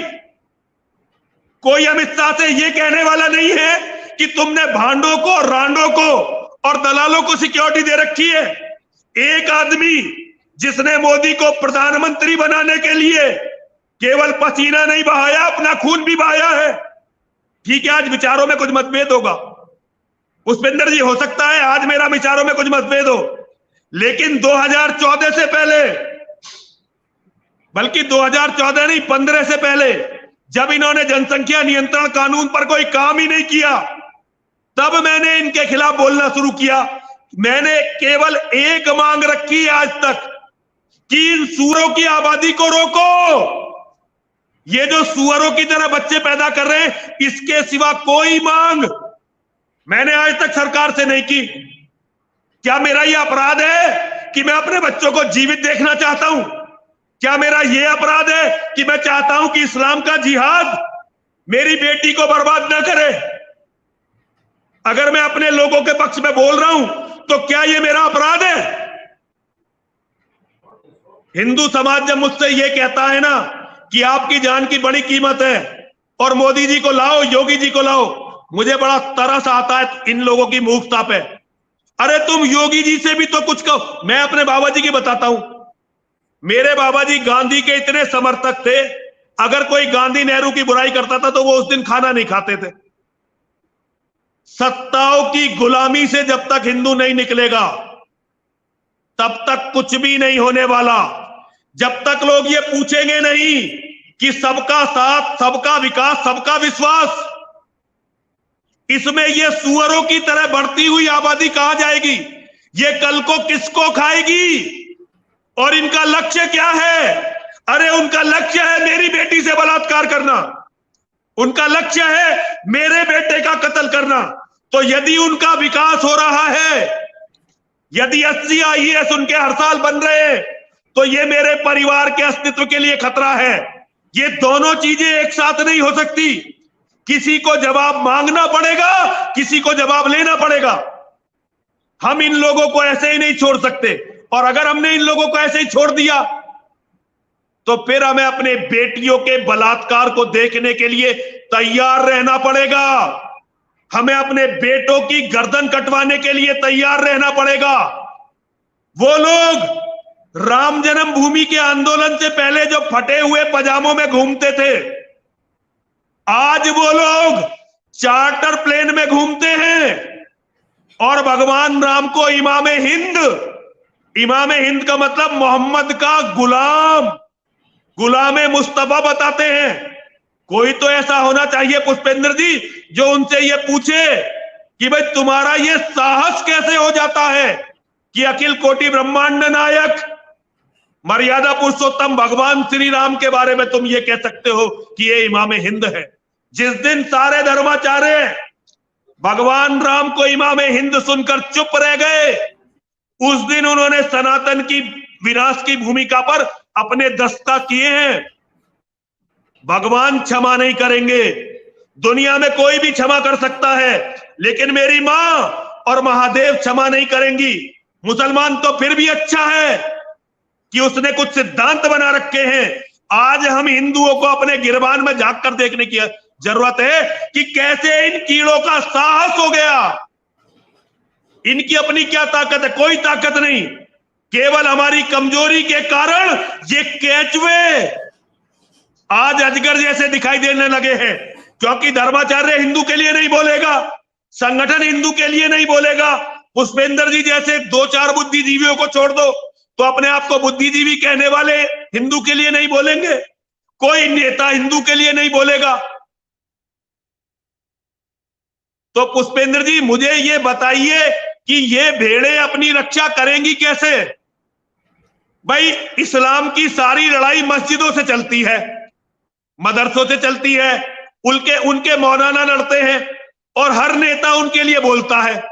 S2: कोई अमित शाह से ये कहने वाला नहीं है कि तुमने भांडों को, रांडों को और दलालों को सिक्योरिटी दे रखी है। एक आदमी जिसने मोदी को प्रधानमंत्री बनाने के लिए केवल पसीना नहीं बहाया, अपना खून भी बहाया है। ठीक है, आज विचारों में कुछ मतभेद होगा पुष्पेंद्र जी, हो सकता है आज मेरा विचारों में कुछ मतभेद हो, लेकिन 2014 से पहले, बल्कि 2014 नहीं 15 से पहले, जब इन्होंने जनसंख्या नियंत्रण कानून पर कोई काम ही नहीं किया, तब मैंने इनके खिलाफ बोलना शुरू किया। मैंने केवल एक मांग रखी आज तक कि इन सूअरों की आबादी को रोको। ये जो सुअरों की तरह बच्चे पैदा कर रहे हैं, इसके सिवा कोई मांग मैंने आज तक सरकार से नहीं की। क्या मेरा यह अपराध है कि मैं अपने बच्चों को जीवित देखना चाहता हूं? क्या मेरा यह अपराध है कि मैं चाहता हूं कि इस्लाम का जिहाद मेरी बेटी को बर्बाद ना करे? अगर मैं अपने लोगों के पक्ष में बोल रहा हूं तो क्या यह मेरा अपराध है? हिंदू समाज जब मुझसे यह कहता है ना कि आपकी जान की बड़ी कीमत है और मोदी जी को लाओ, योगी जी को लाओ। मुझे बड़ा तरस आता है इन लोगों की मूर्खता पे। अरे तुम योगी जी से भी तो कुछ कहो। मैं अपने बाबा जी की बताता हूं। मेरे बाबा जी गांधी के इतने समर्थक थे, अगर कोई गांधी नेहरू की बुराई करता था तो वो उस दिन खाना नहीं खाते थे। सत्ताओं की गुलामी से जब तक हिंदू नहीं निकलेगा तब तक कुछ भी नहीं होने वाला। जब तक लोग ये पूछेंगे नहीं कि सबका साथ, सबका विकास, सबका विश्वास, इसमें ये सुअरों की तरह बढ़ती हुई आबादी कहां जाएगी? ये कल को किसको खाएगी? और इनका लक्ष्य क्या है? अरे उनका लक्ष्य है मेरी बेटी से बलात्कार करना, उनका लक्ष्य है मेरे बेटे का कत्ल करना। तो यदि उनका विकास हो रहा है, यदि 80 IAS उनके हर साल बन रहे हैं, तो ये मेरे परिवार के अस्तित्व के लिए खतरा है। ये दोनों चीजें एक साथ नहीं हो सकती। किसी को जवाब मांगना पड़ेगा, किसी को जवाब लेना पड़ेगा। हम इन लोगों को ऐसे ही नहीं छोड़ सकते। और अगर हमने इन लोगों को ऐसे ही छोड़ दिया तो फिर हमें अपने बेटियों के बलात्कार को देखने के लिए तैयार रहना पड़ेगा। हमें अपने बेटों की गर्दन कटवाने के लिए तैयार रहना पड़ेगा। वो लोग राम जन्मभूमि के आंदोलन से पहले जो फटे हुए पजामों में घूमते थे, आज वो लोग चार्टर प्लेन में घूमते हैं और भगवान राम को इमाम हिंद का मतलब मोहम्मद का गुलाम, गुलामे मुस्तफा बताते हैं। कोई तो ऐसा होना चाहिए पुष्पेंद्र जी जो उनसे ये पूछे कि भाई तुम्हारा ये साहस कैसे हो जाता है कि अखिल कोटि ब्रह्मांड नायक मर्यादा पुरुषोत्तम भगवान श्री राम के बारे में तुम ये कह सकते हो कि ये इमाम हिंद है। जिस दिन सारे धर्माचार्य भगवान राम को इमाम हिंद सुनकर चुप रह गए, उस दिन उन्होंने सनातन की विनाश की भूमिका पर अपने दस्तक किए हैं। भगवान क्षमा नहीं करेंगे। दुनिया में कोई भी क्षमा कर सकता है, लेकिन मेरी मां और महादेव क्षमा नहीं करेंगी। मुसलमान तो फिर भी अच्छा है कि उसने कुछ सिद्धांत बना रखे हैं। आज हम हिंदुओं को अपने गिरबान में झांक कर देखने की जरूरत है कि कैसे इन कीड़ों का साहस हो गया। इनकी अपनी क्या ताकत है? कोई ताकत नहीं। केवल हमारी कमजोरी के कारण ये केचुए आज अजगर जैसे दिखाई देने लगे हैं, क्योंकि धर्माचार्य हिंदू के लिए नहीं बोलेगा, संगठन हिंदू के लिए नहीं बोलेगा। पुष्पेंद्र जी जैसे 2-4 बुद्धिजीवियों को छोड़ दो तो अपने आप को बुद्धिजीवी कहने वाले हिंदू के लिए नहीं बोलेंगे। कोई नेता हिंदू के लिए नहीं बोलेगा। तो पुष्पेंद्र जी मुझे ये बताइए कि ये भेड़ें अपनी रक्षा करेंगी कैसे? भाई इस्लाम की सारी लड़ाई मस्जिदों से चलती है, मदरसों से चलती है, उनके मौलाना लड़ते हैं और हर नेता उनके लिए बोलता है।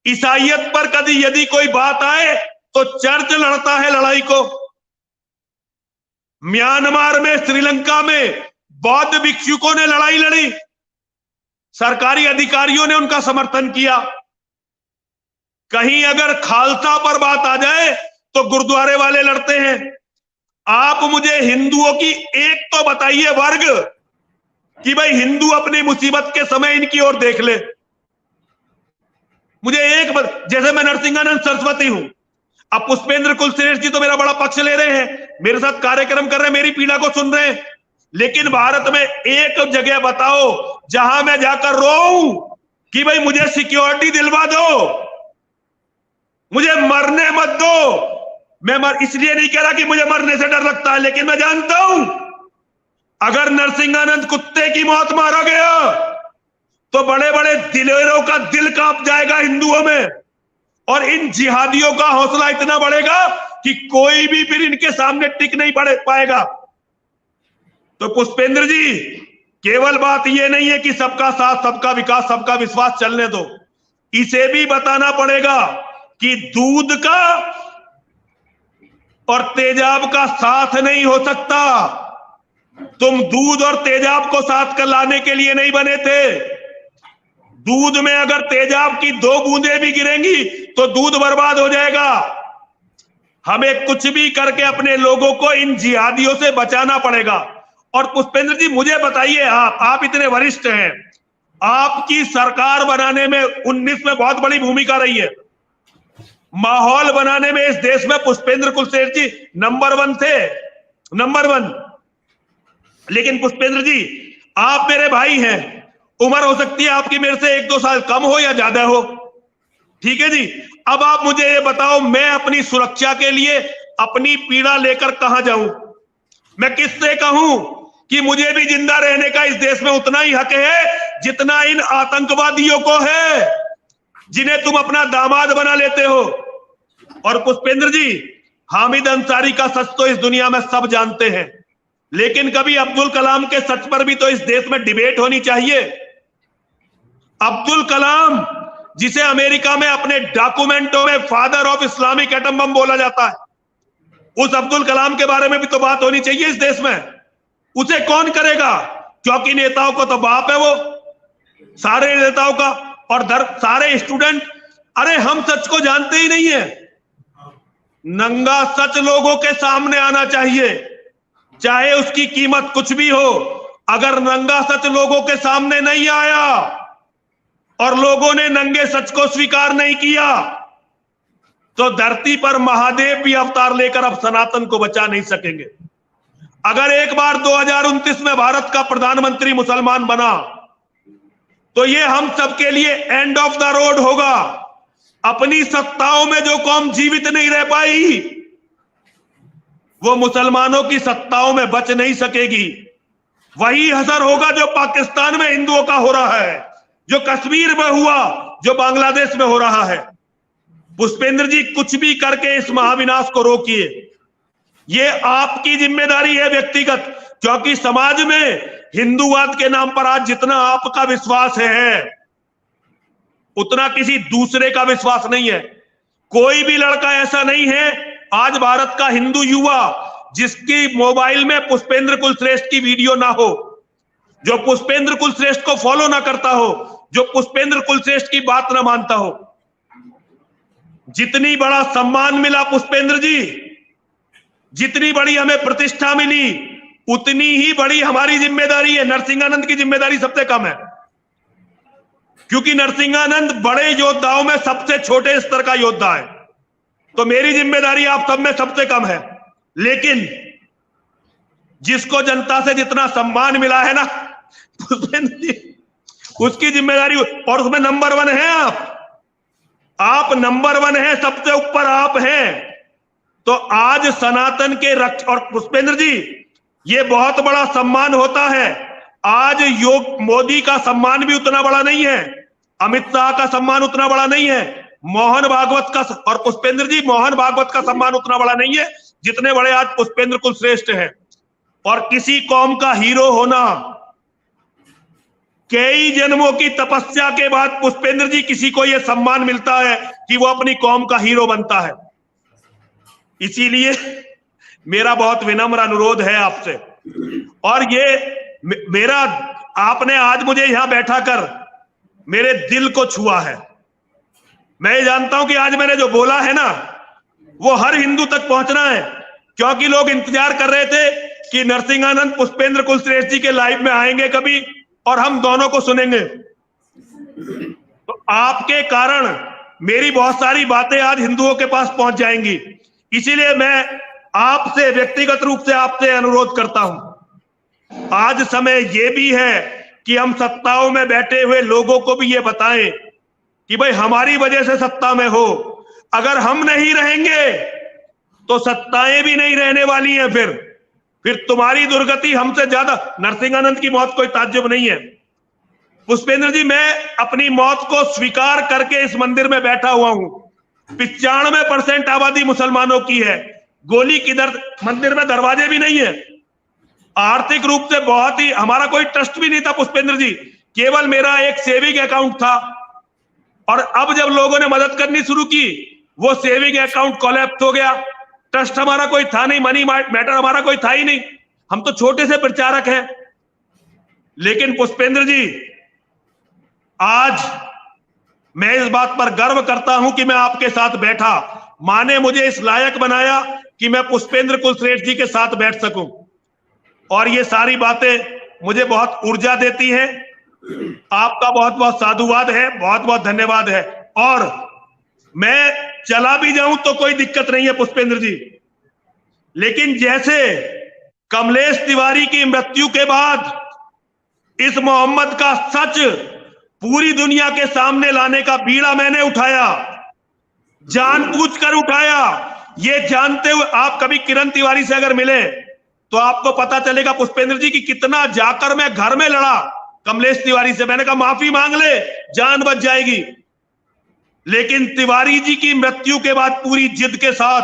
S2: ईसाइयत पर कभी यदि कोई बात आए तो चर्च लड़ता है लड़ाई को। म्यांमार में, श्रीलंका में बौद्ध भिक्षुकों ने लड़ाई लड़ी, सरकारी अधिकारियों ने उनका समर्थन किया। कहीं अगर खालसा पर बात आ जाए तो गुरुद्वारे वाले लड़ते हैं। आप मुझे हिंदुओं की एक तो बताइए वर्ग कि भाई हिंदू अपनी मुसीबत के समय इनकी ओर देख ले। मुझे एक जैसे मैं नरसिंहानंद सरस्वती हूं, अब पुष्पेंद्र कुलश्रेष्ठ जी तो मेरा बड़ा पक्ष ले रहे हैं, मेरे साथ कार्यक्रम कर रहे हैं, मेरी पीड़ा को सुन रहे हैं, लेकिन भारत में एक जगह बताओ जहां मैं जाकर रोऊं कि भाई मुझे सिक्योरिटी दिलवा दो, मुझे मरने मत दो। मैं इसलिए नहीं कह रहा कि मुझे मरने से डर लगता है, लेकिन मैं जानता हूं अगर नरसिंहानंद कुत्ते की मौत मारा गया तो बड़े बड़े दिलेरों का दिल कांप जाएगा हिंदुओं में, और इन जिहादियों का हौसला इतना बढ़ेगा कि कोई भी फिर इनके सामने टिक नहीं पाएगा। तो पुष्पेंद्र जी केवल बात यह नहीं है कि सबका साथ, सबका विकास, सबका विश्वास चलने दो, इसे भी बताना पड़ेगा कि दूध का और तेजाब का साथ नहीं हो सकता। तुम दूध और तेजाब को साथ कर लाने के लिए नहीं बने थे। दूध में अगर तेजाब की 2 बूंदें भी गिरेंगी तो दूध बर्बाद हो जाएगा। हमें कुछ भी करके अपने लोगों को इन जिहादियों से बचाना पड़ेगा। और पुष्पेंद्र जी मुझे बताइए, आप इतने वरिष्ठ हैं, आपकी सरकार बनाने में 19 में बहुत बड़ी भूमिका रही है। माहौल बनाने में इस देश में पुष्पेंद्र कुलश्रेष्ठ जी नंबर 1 थे, नंबर 1। लेकिन पुष्पेंद्र जी आप मेरे भाई हैं, उम्र हो सकती है आपकी मेरे से 1-2 साल कम हो या ज्यादा हो, ठीक है जी। अब आप मुझे ये बताओ, मैं अपनी सुरक्षा के लिए अपनी पीड़ा लेकर कहां जाऊं? मैं किससे कहूं कि मुझे भी जिंदा रहने का इस देश में उतना ही हक है जितना इन आतंकवादियों को है, जिन्हें तुम अपना दामाद बना लेते हो। और पुष्पेंद्र जी, हामिद अंसारी का सच तो इस दुनिया में सब जानते हैं, लेकिन कभी अब्दुल कलाम के सच पर भी तो इस देश में डिबेट होनी चाहिए। अब्दुल कलाम, जिसे अमेरिका में अपने डॉक्यूमेंटों में father of Islamic atom bomb बोला जाता है, उस अब्दुल कलाम के बारे में भी तो बात होनी चाहिए इस देश में। उसे कौन करेगा? क्योंकि नेताओं को तो बाप है वो, सारे नेताओं का और सारे स्टूडेंट। अरे हम सच को जानते ही नहीं है। नंगा सच लोगों के सामने आना चाहिए, चाहे उसकी कीमत कुछ भी हो। अगर नंगा सच लोगों के सामने नहीं आया और लोगों ने नंगे सच को स्वीकार नहीं किया, तो धरती पर महादेव भी अवतार लेकर अब सनातन को बचा नहीं सकेंगे। अगर एक बार 2029 में भारत का प्रधानमंत्री मुसलमान बना, तो ये हम सबके लिए एंड ऑफ द रोड होगा। अपनी सत्ताओं में जो कौम जीवित नहीं रह पाई, वो मुसलमानों की सत्ताओं में बच नहीं सकेगी। वही असर होगा जो पाकिस्तान में हिंदुओं का हो रहा है, जो कश्मीर में हुआ, जो बांग्लादेश में हो रहा है। पुष्पेंद्र जी, कुछ भी करके इस महाविनाश को रोकिए। ये आपकी जिम्मेदारी है व्यक्तिगत, क्योंकि समाज में हिंदूवाद के नाम पर आज जितना आपका विश्वास है, उतना किसी दूसरे का विश्वास नहीं है। कोई भी लड़का ऐसा नहीं है आज भारत का हिंदू युवा जिसकी मोबाइल में पुष्पेंद्र कुलश्रेष्ठ की वीडियो ना हो, जो पुष्पेंद्र कुलश्रेष्ठ को फॉलो ना करता हो, जो पुष्पेंद्र कुलश्रेष्ठ की बात ना मानता हो। जितनी बड़ा सम्मान मिला पुष्पेंद्र जी, जितनी बड़ी हमें प्रतिष्ठा मिली, उतनी ही बड़ी हमारी जिम्मेदारी है। नरसिंहानंद की जिम्मेदारी सबसे कम है, क्योंकि नरसिंहानंद बड़े योद्धाओं में सबसे छोटे स्तर का योद्धा है। तो मेरी जिम्मेदारी आप सब में सबसे कम है। लेकिन जिसको जनता से जितना सम्मान मिला है ना पुष्पेंद्र जी, उसकी जिम्मेदारी, और उसमें नंबर 1 है आप नंबर 1 है, सबसे ऊपर आप हैं। तो आज सनातन के और पुष्पेंद्र जी, ये बहुत बड़ा सम्मान होता है। आज मोदी का सम्मान भी उतना बड़ा नहीं है, अमित शाह का सम्मान उतना बड़ा नहीं है, मोहन भागवत का, और पुष्पेंद्र जी मोहन भागवत का सम्मान उतना बड़ा नहीं है जितने बड़े आज पुष्पेंद्र कुलश्रेष्ठ हैं। और किसी कौम का हीरो होना, कई जन्मों की तपस्या के बाद पुष्पेंद्र जी किसी को यह सम्मान मिलता है कि वो अपनी कौम का हीरो बनता है। इसीलिए मेरा बहुत विनम्र अनुरोध है आपसे, और ये मेरा, आपने आज मुझे यहां बैठा कर मेरे दिल को छुआ है। मैं ये जानता हूं कि आज मैंने जो बोला है ना, वो हर हिंदू तक पहुंचना है, क्योंकि लोग इंतजार कर रहे थे कि नरसिंहानंद पुष्पेंद्र कुलश्रेष्ठ जी के लाइव में आएंगे कभी और हम दोनों को सुनेंगे। तो आपके कारण मेरी बहुत सारी बातें आज हिंदुओं के पास पहुंच जाएंगी। इसीलिए मैं आपसे व्यक्तिगत रूप से आपसे अनुरोध करता हूं, आज समय यह भी है कि हम सत्ताओं में बैठे हुए लोगों को भी ये बताएं कि भाई हमारी वजह से सत्ता में हो, अगर हम नहीं रहेंगे तो सत्ताएं भी नहीं रहने वाली हैं। फिर तुम्हारी दुर्गति हमसे ज्यादा। नरसिंहानंद की मौत कोई ताज्जुब नहीं है। पुष्पेंद्र जी, मैं अपनी मौत को स्वीकार करके इस मंदिर में बैठा हुआ हूं। 95% आबादी मुसलमानों की है। गोली किधर, मंदिर में दरवाजे भी नहीं है। आर्थिक रूप से बहुत ही, हमारा कोई ट्रस्ट भी नहीं था पुष्पेंद्र जी, केवल मेरा एक सेविंग अकाउंट था। और अब जब लोगों ने मदद करनी शुरू की, वो सेविंग अकाउंट कोलैप्स हो गया। ट्रस्ट हमारा कोई था नहीं, मनी मैटर हमारा कोई था ही नहीं, हम तो छोटे से प्रचारक हैं। लेकिन पुष्पेंद्र जी, आज मैं इस बात पर गर्व करता हूं कि मैं आपके साथ बैठा। मां ने मुझे इस लायक बनाया कि मैं पुष्पेंद्र कुलश्रेष्ठ जी के साथ बैठ सकूं। और ये सारी बातें मुझे बहुत ऊर्जा देती हैं। आपका बहुत बहुत साधुवाद है, बहुत बहुत धन्यवाद है। और मैं चला भी जाऊं तो कोई दिक्कत नहीं है पुष्पेंद्र जी, लेकिन जैसे कमलेश तिवारी की मृत्यु के बाद इस मोहम्मद का सच पूरी दुनिया के सामने लाने का बीड़ा मैंने उठाया, जानबूझकर उठाया, ये जानते हुए आप कभी किरण तिवारी से अगर मिले तो आपको पता चलेगा पुष्पेंद्र जी की कितना जाकर मैं घर में लड़ा कमलेश तिवारी से। मैंने कहा माफी मांग ले, जान बच जाएगी। लेकिन तिवारी जी की मृत्यु के बाद पूरी जिद के साथ,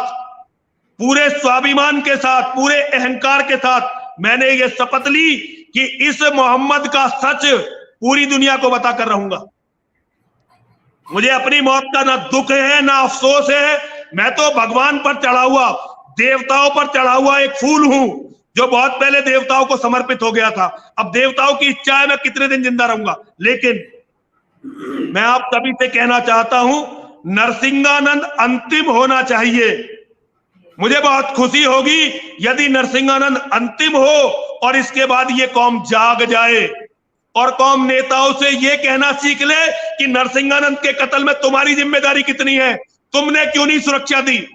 S2: पूरे स्वाभिमान के साथ, पूरे अहंकार के साथ मैंने ये शपथ ली कि इस मोहम्मद का सच पूरी दुनिया को बताकर रहूंगा। मुझे अपनी मौत का ना दुख है ना अफसोस है। मैं तो भगवान पर चढ़ा हुआ, देवताओं पर चढ़ा हुआ एक फूल हूं जो बहुत पहले देवताओं को समर्पित हो गया था। अब देवताओं की इच्छा है मैं कितने दिन जिंदा रहूंगा। लेकिन मैं आप सभी से कहना चाहता हूं, नरसिंहानंद अंतिम होना चाहिए। मुझे बहुत खुशी होगी यदि नरसिंहानंद अंतिम हो और इसके बाद ये कौम जाग जाए और कौम नेताओं से ये कहना सीख ले कि नरसिंहानंद के कत्ल में तुम्हारी जिम्मेदारी कितनी है, तुमने क्यों नहीं सुरक्षा दी।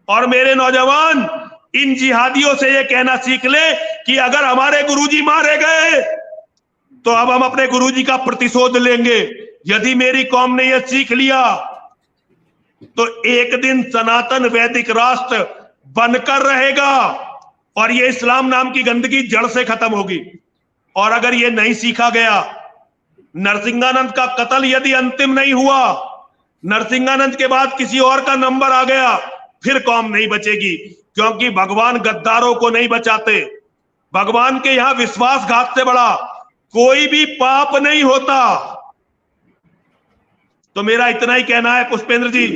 S2: और मेरे नौजवान इन जिहादियों से ये कहना सीख ले कि अगर हमारे गुरुजी मारे गए तो अब हम अपने गुरुजी का प्रतिशोध लेंगे। यदि मेरी कौम ने यह सीख लिया तो एक दिन सनातन वैदिक राष्ट्र बनकर रहेगा और ये इस्लाम नाम की गंदगी जड़ से खत्म होगी। और अगर ये नहीं सीखा गया, नरसिंहानंद का कत्ल यदि अंतिम नहीं हुआ, नरसिंहानंद के बाद किसी और का नंबर आ गया, फिर कौम नहीं बचेगी। क्योंकि भगवान गद्दारों को नहीं बचाते। भगवान के यहां विश्वासघात से बड़ा कोई भी पाप नहीं होता। तो मेरा इतना ही कहना है पुष्पेंद्र जी,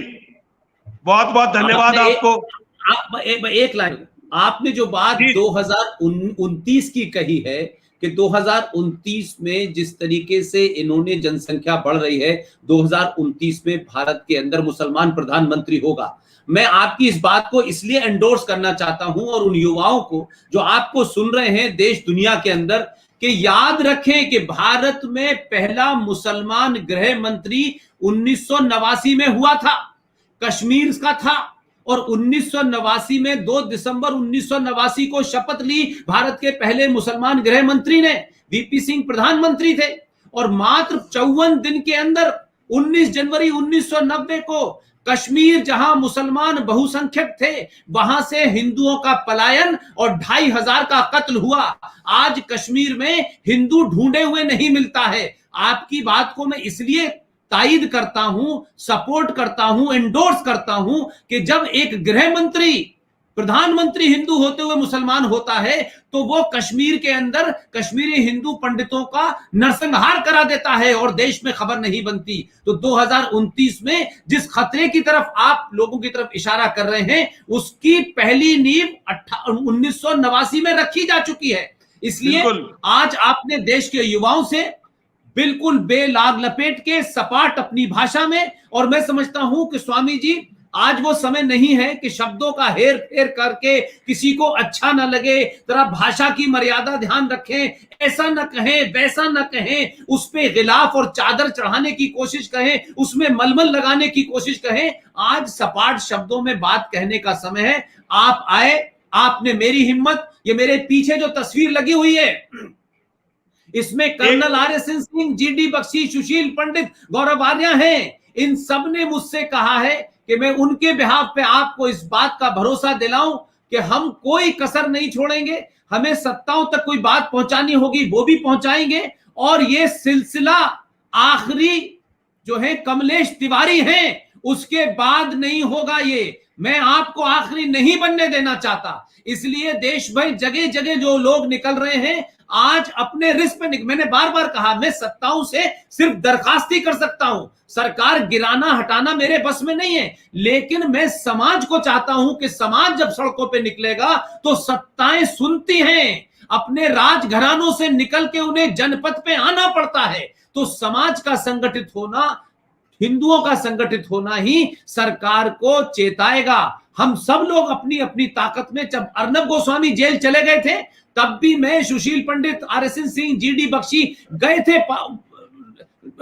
S2: बहुत बहुत धन्यवाद आपको।
S1: एक लाइन, आपने जो बात 2029 की कही है कि 2029 में जिस तरीके से इन्होंने जनसंख्या बढ़ रही है, 2029 में भारत के अंदर मुसलमान प्रधानमंत्री होगा। मैं आपकी इस बात को इसलिए एंडोर्स करना चाहता हूं और उन युवाओं को जो आपको सुन रहे हैं देश दुनिया के अंदर, कि याद रखें कि भारत में पहला मुसलमान गृह मंत्री 1989 में हुआ था, कश्मीर का था। और 1989 में 2 दिसंबर 1989 को शपथ ली भारत के पहले मुसलमान गृह मंत्री ने, वीपी सिंह प्रधानमंत्री थे। और मात्र 54 दिन के अंदर 19 जनवरी 1990 को कश्मीर, जहां मुसलमान बहुसंख्यक थे, वहां से हिंदुओं का पलायन और 2500 का कत्ल हुआ। आज कश्मीर में हिंदू ढूंढे हुए नहीं मिलता है। आपकी बात को मैं इसलिए तायद करता हूं, सपोर्ट करता हूं, एंडोर्स करता हूं कि जब एक गृह मंत्री, प्रधानमंत्री हिंदू होते हुए मुसलमान होता है तो वो कश्मीर के अंदर कश्मीरी हिंदू पंडितों का नरसंहार करा देता है और देश में खबर नहीं बनती। तो 2029 में जिस खतरे की तरफ आप लोगों की तरफ इशारा कर रहे हैं, उसकी पहली नींव 1989 में रखी जा चुकी है। इसलिए आज आपने देश के युवाओं से बिल्कुल बेलाग लपेट के सपाट अपनी भाषा में, और मैं समझता हूं कि स्वामी जी आज वो समय नहीं है कि शब्दों का हेर फेर करके किसी को अच्छा न लगे, जरा भाषा की मर्यादा ध्यान रखें, ऐसा न कहें वैसा न कहें, उस पे गिलाफ और चादर चढ़ाने की कोशिश कहें, उसमें मलमल लगाने की कोशिश कहें। आज सपाट शब्दों में बात कहने का समय है। आप आए, आपने मेरी हिम्मत, ये मेरे पीछे जो तस्वीर लगी हुई है इसमें colonel RSN Singh, GD Bakshi, Sushil Pandit, Gaurav Arya हैं। इन सब ने मुझसे कहा है कि मैं उनके बिहाफ पे आपको इस बात का भरोसा दिलाऊं कि हम कोई कसर नहीं छोड़ेंगे। हमें सत्ताओं तक कोई बात पहुंचानी होगी वो भी पहुंचाएंगे। और ये सिलसिला आखिरी जो है कमलेश तिवारी हैं, उसके बाद नहीं होगा। ये मैं आपको आखिरी नहीं बनने देना चाहता। इसलिए देश भर जगह जगह जो लोग निकल रहे हैं आज अपने रिस्क पे मैंने बार बार कहा, मैं सत्ताओं से सिर्फ दरखास्त ही कर सकता हूं, सरकार गिराना हटाना मेरे बस में नहीं है। लेकिन मैं समाज को चाहता हूं कि समाज जब सड़कों पे निकलेगा तो सत्ताएं सुनती हैं, अपने राजघरानों से निकल के उन्हें जनपद पे आना पड़ता है। तो समाज का संगठित होना, हिंदुओं का संगठित होना ही सरकार को चेताएगा। हम सब लोग अपनी अपनी ताकत में, जब अर्नब गोस्वामी जेल चले गए थे तब भी मैं, सुशील पंडित, आरएसएन सिंह, जीडी बख्शी गए थे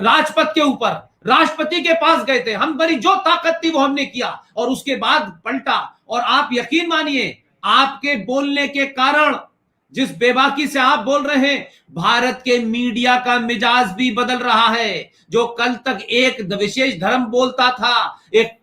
S1: राजपथ के ऊपर, राष्ट्रपति के पास गए थे, हम बड़ी जो ताकत थी वो हमने किया और उसके बाद पलटा। और आप यकीन मानिए, आपके बोलने के कारण, जिस बेबाकी से आप बोल रहे हैं, भारत के मीडिया का मिजाज भी बदल रहा है। जो कल तक एक विशेष धर्म बोलता था, एक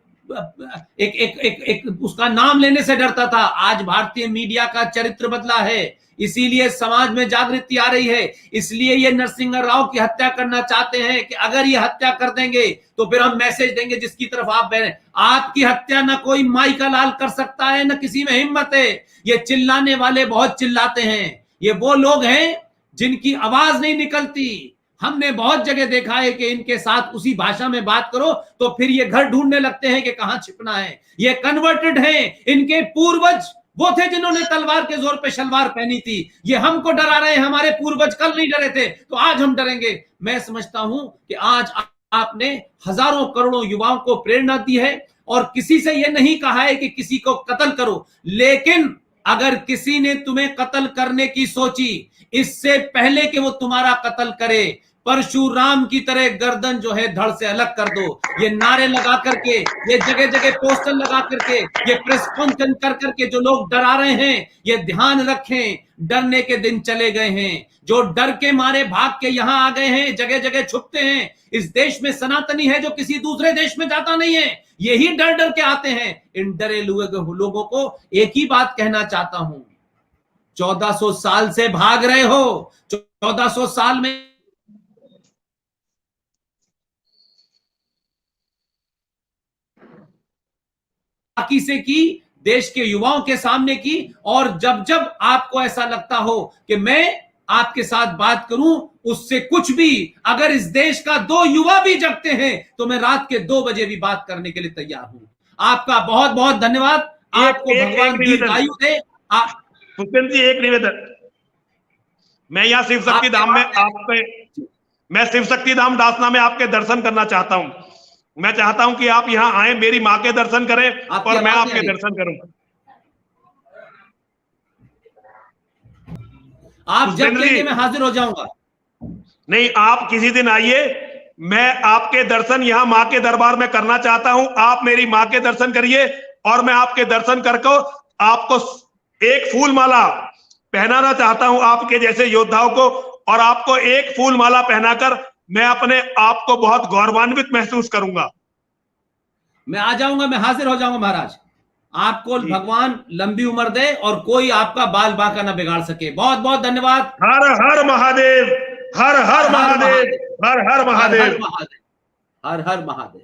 S1: उसका नाम लेने से डरता था, आज भारतीय मीडिया का चरित्र बदला है। इसीलिए समाज में जागृति आ रही है। इसलिए ये नरसिंह राव की हत्या करना चाहते हैं कि अगर ये हत्या कर देंगे तो फिर हम मैसेज देंगे जिसकी तरफ आप बहने। आपकी हत्या ना कोई माई का लाल कर सकता है, ना किसी में हिम्मत है। ये चिल्लाने वाले बहुत चिल्लाते हैं, ये वो लोग हैं जिनकी आवाज नहीं निकलती। हमने बहुत जगह देखा है कि इनके साथ उसी भाषा में बात करो तो फिर ये घर ढूंढने लगते हैं कि कहां छिपना है। ये कन्वर्टेड हैं, इनके पूर्वज वो थे जिन्होंने तलवार के जोर पे शलवार पहनी थी। ये हमको डरा रहे हैं, हमारे पूर्वज कल नहीं डरे थे तो आज हम डरेंगे। मैं समझता हूं कि आज आपने हजारों करोड़ों युवाओं को प्रेरणा दी है और किसी से यह नहीं कहा है कि किसी को कत्ल करो, लेकिन अगर किसी ने तुम्हें कत्ल करने की सोची, इससे पहले कि वो तुम्हारा कत्ल करे, परशुराम की तरह गर्दन जो है धड़ से अलग कर दो। ये नारे लगा करके, ये जगह जगह पोस्टर लगा करके, ये प्रेस कॉन्फ्रेंस कर करके जो लोग डरा रहे हैं, ये ध्यान रखें, डरने के दिन चले गए हैं। जो डर के मारे भाग के यहां आ गए हैं, जगह जगह छुपते हैं। इस देश में सनातनी है जो किसी दूसरे देश में जाता नहीं है, यही डर डर के आते हैं। इन डरे लोगों को एक ही बात कहना चाहता हूं, 1400 साल से भाग रहे हो, 1400 साल में बाकी से की, देश के युवाओं के सामने की। और जब जब आपको ऐसा लगता हो कि मैं आपके साथ बात करूं, उससे कुछ भी, अगर इस देश का 2 युवा भी जगते हैं तो मैं रात के 2 बजे भी बात करने के लिए तैयार हूं। आपका बहुत बहुत धन्यवाद। आपको भगवान दीर्घायु दे।
S2: पुष्पेंद्र जी, एक निवेदन, मैं यहाँ शिव शक्ति धाम में मैं शिव शक्ति धाम दासना में आपके दर्शन करना चाहता हूँ। मैं चाहता हूं कि आप यहां आए, मेरी मां के दर्शन करें और मैं आपके दर्शन करूं।
S1: आप जब कहेंगे मैं हाजिर हो जाऊंगा।
S2: नहीं, आप किसी दिन आइए, मैं आपके दर्शन यहां मां के दरबार में करना चाहता हूं। आप मेरी मां के दर्शन करिए और मैं आपके दर्शन करके आपको एक फूल माला पहनाना चाहता हूं, आपके जैसे योद्धाओं को। और आपको एक फूल माला पहनाकर मैं अपने आप को बहुत गौरवान्वित महसूस करूंगा।
S1: मैं आ जाऊंगा, मैं हाजिर हो जाऊंगा महाराज। आपको भगवान लंबी उम्र दे और कोई आपका बाल बांका ना बिगाड़ सके। बहुत बहुत धन्यवाद।
S2: हर हर महादेव, हर हर महादेव, हर हर महादेव,
S1: हर हर महादेव।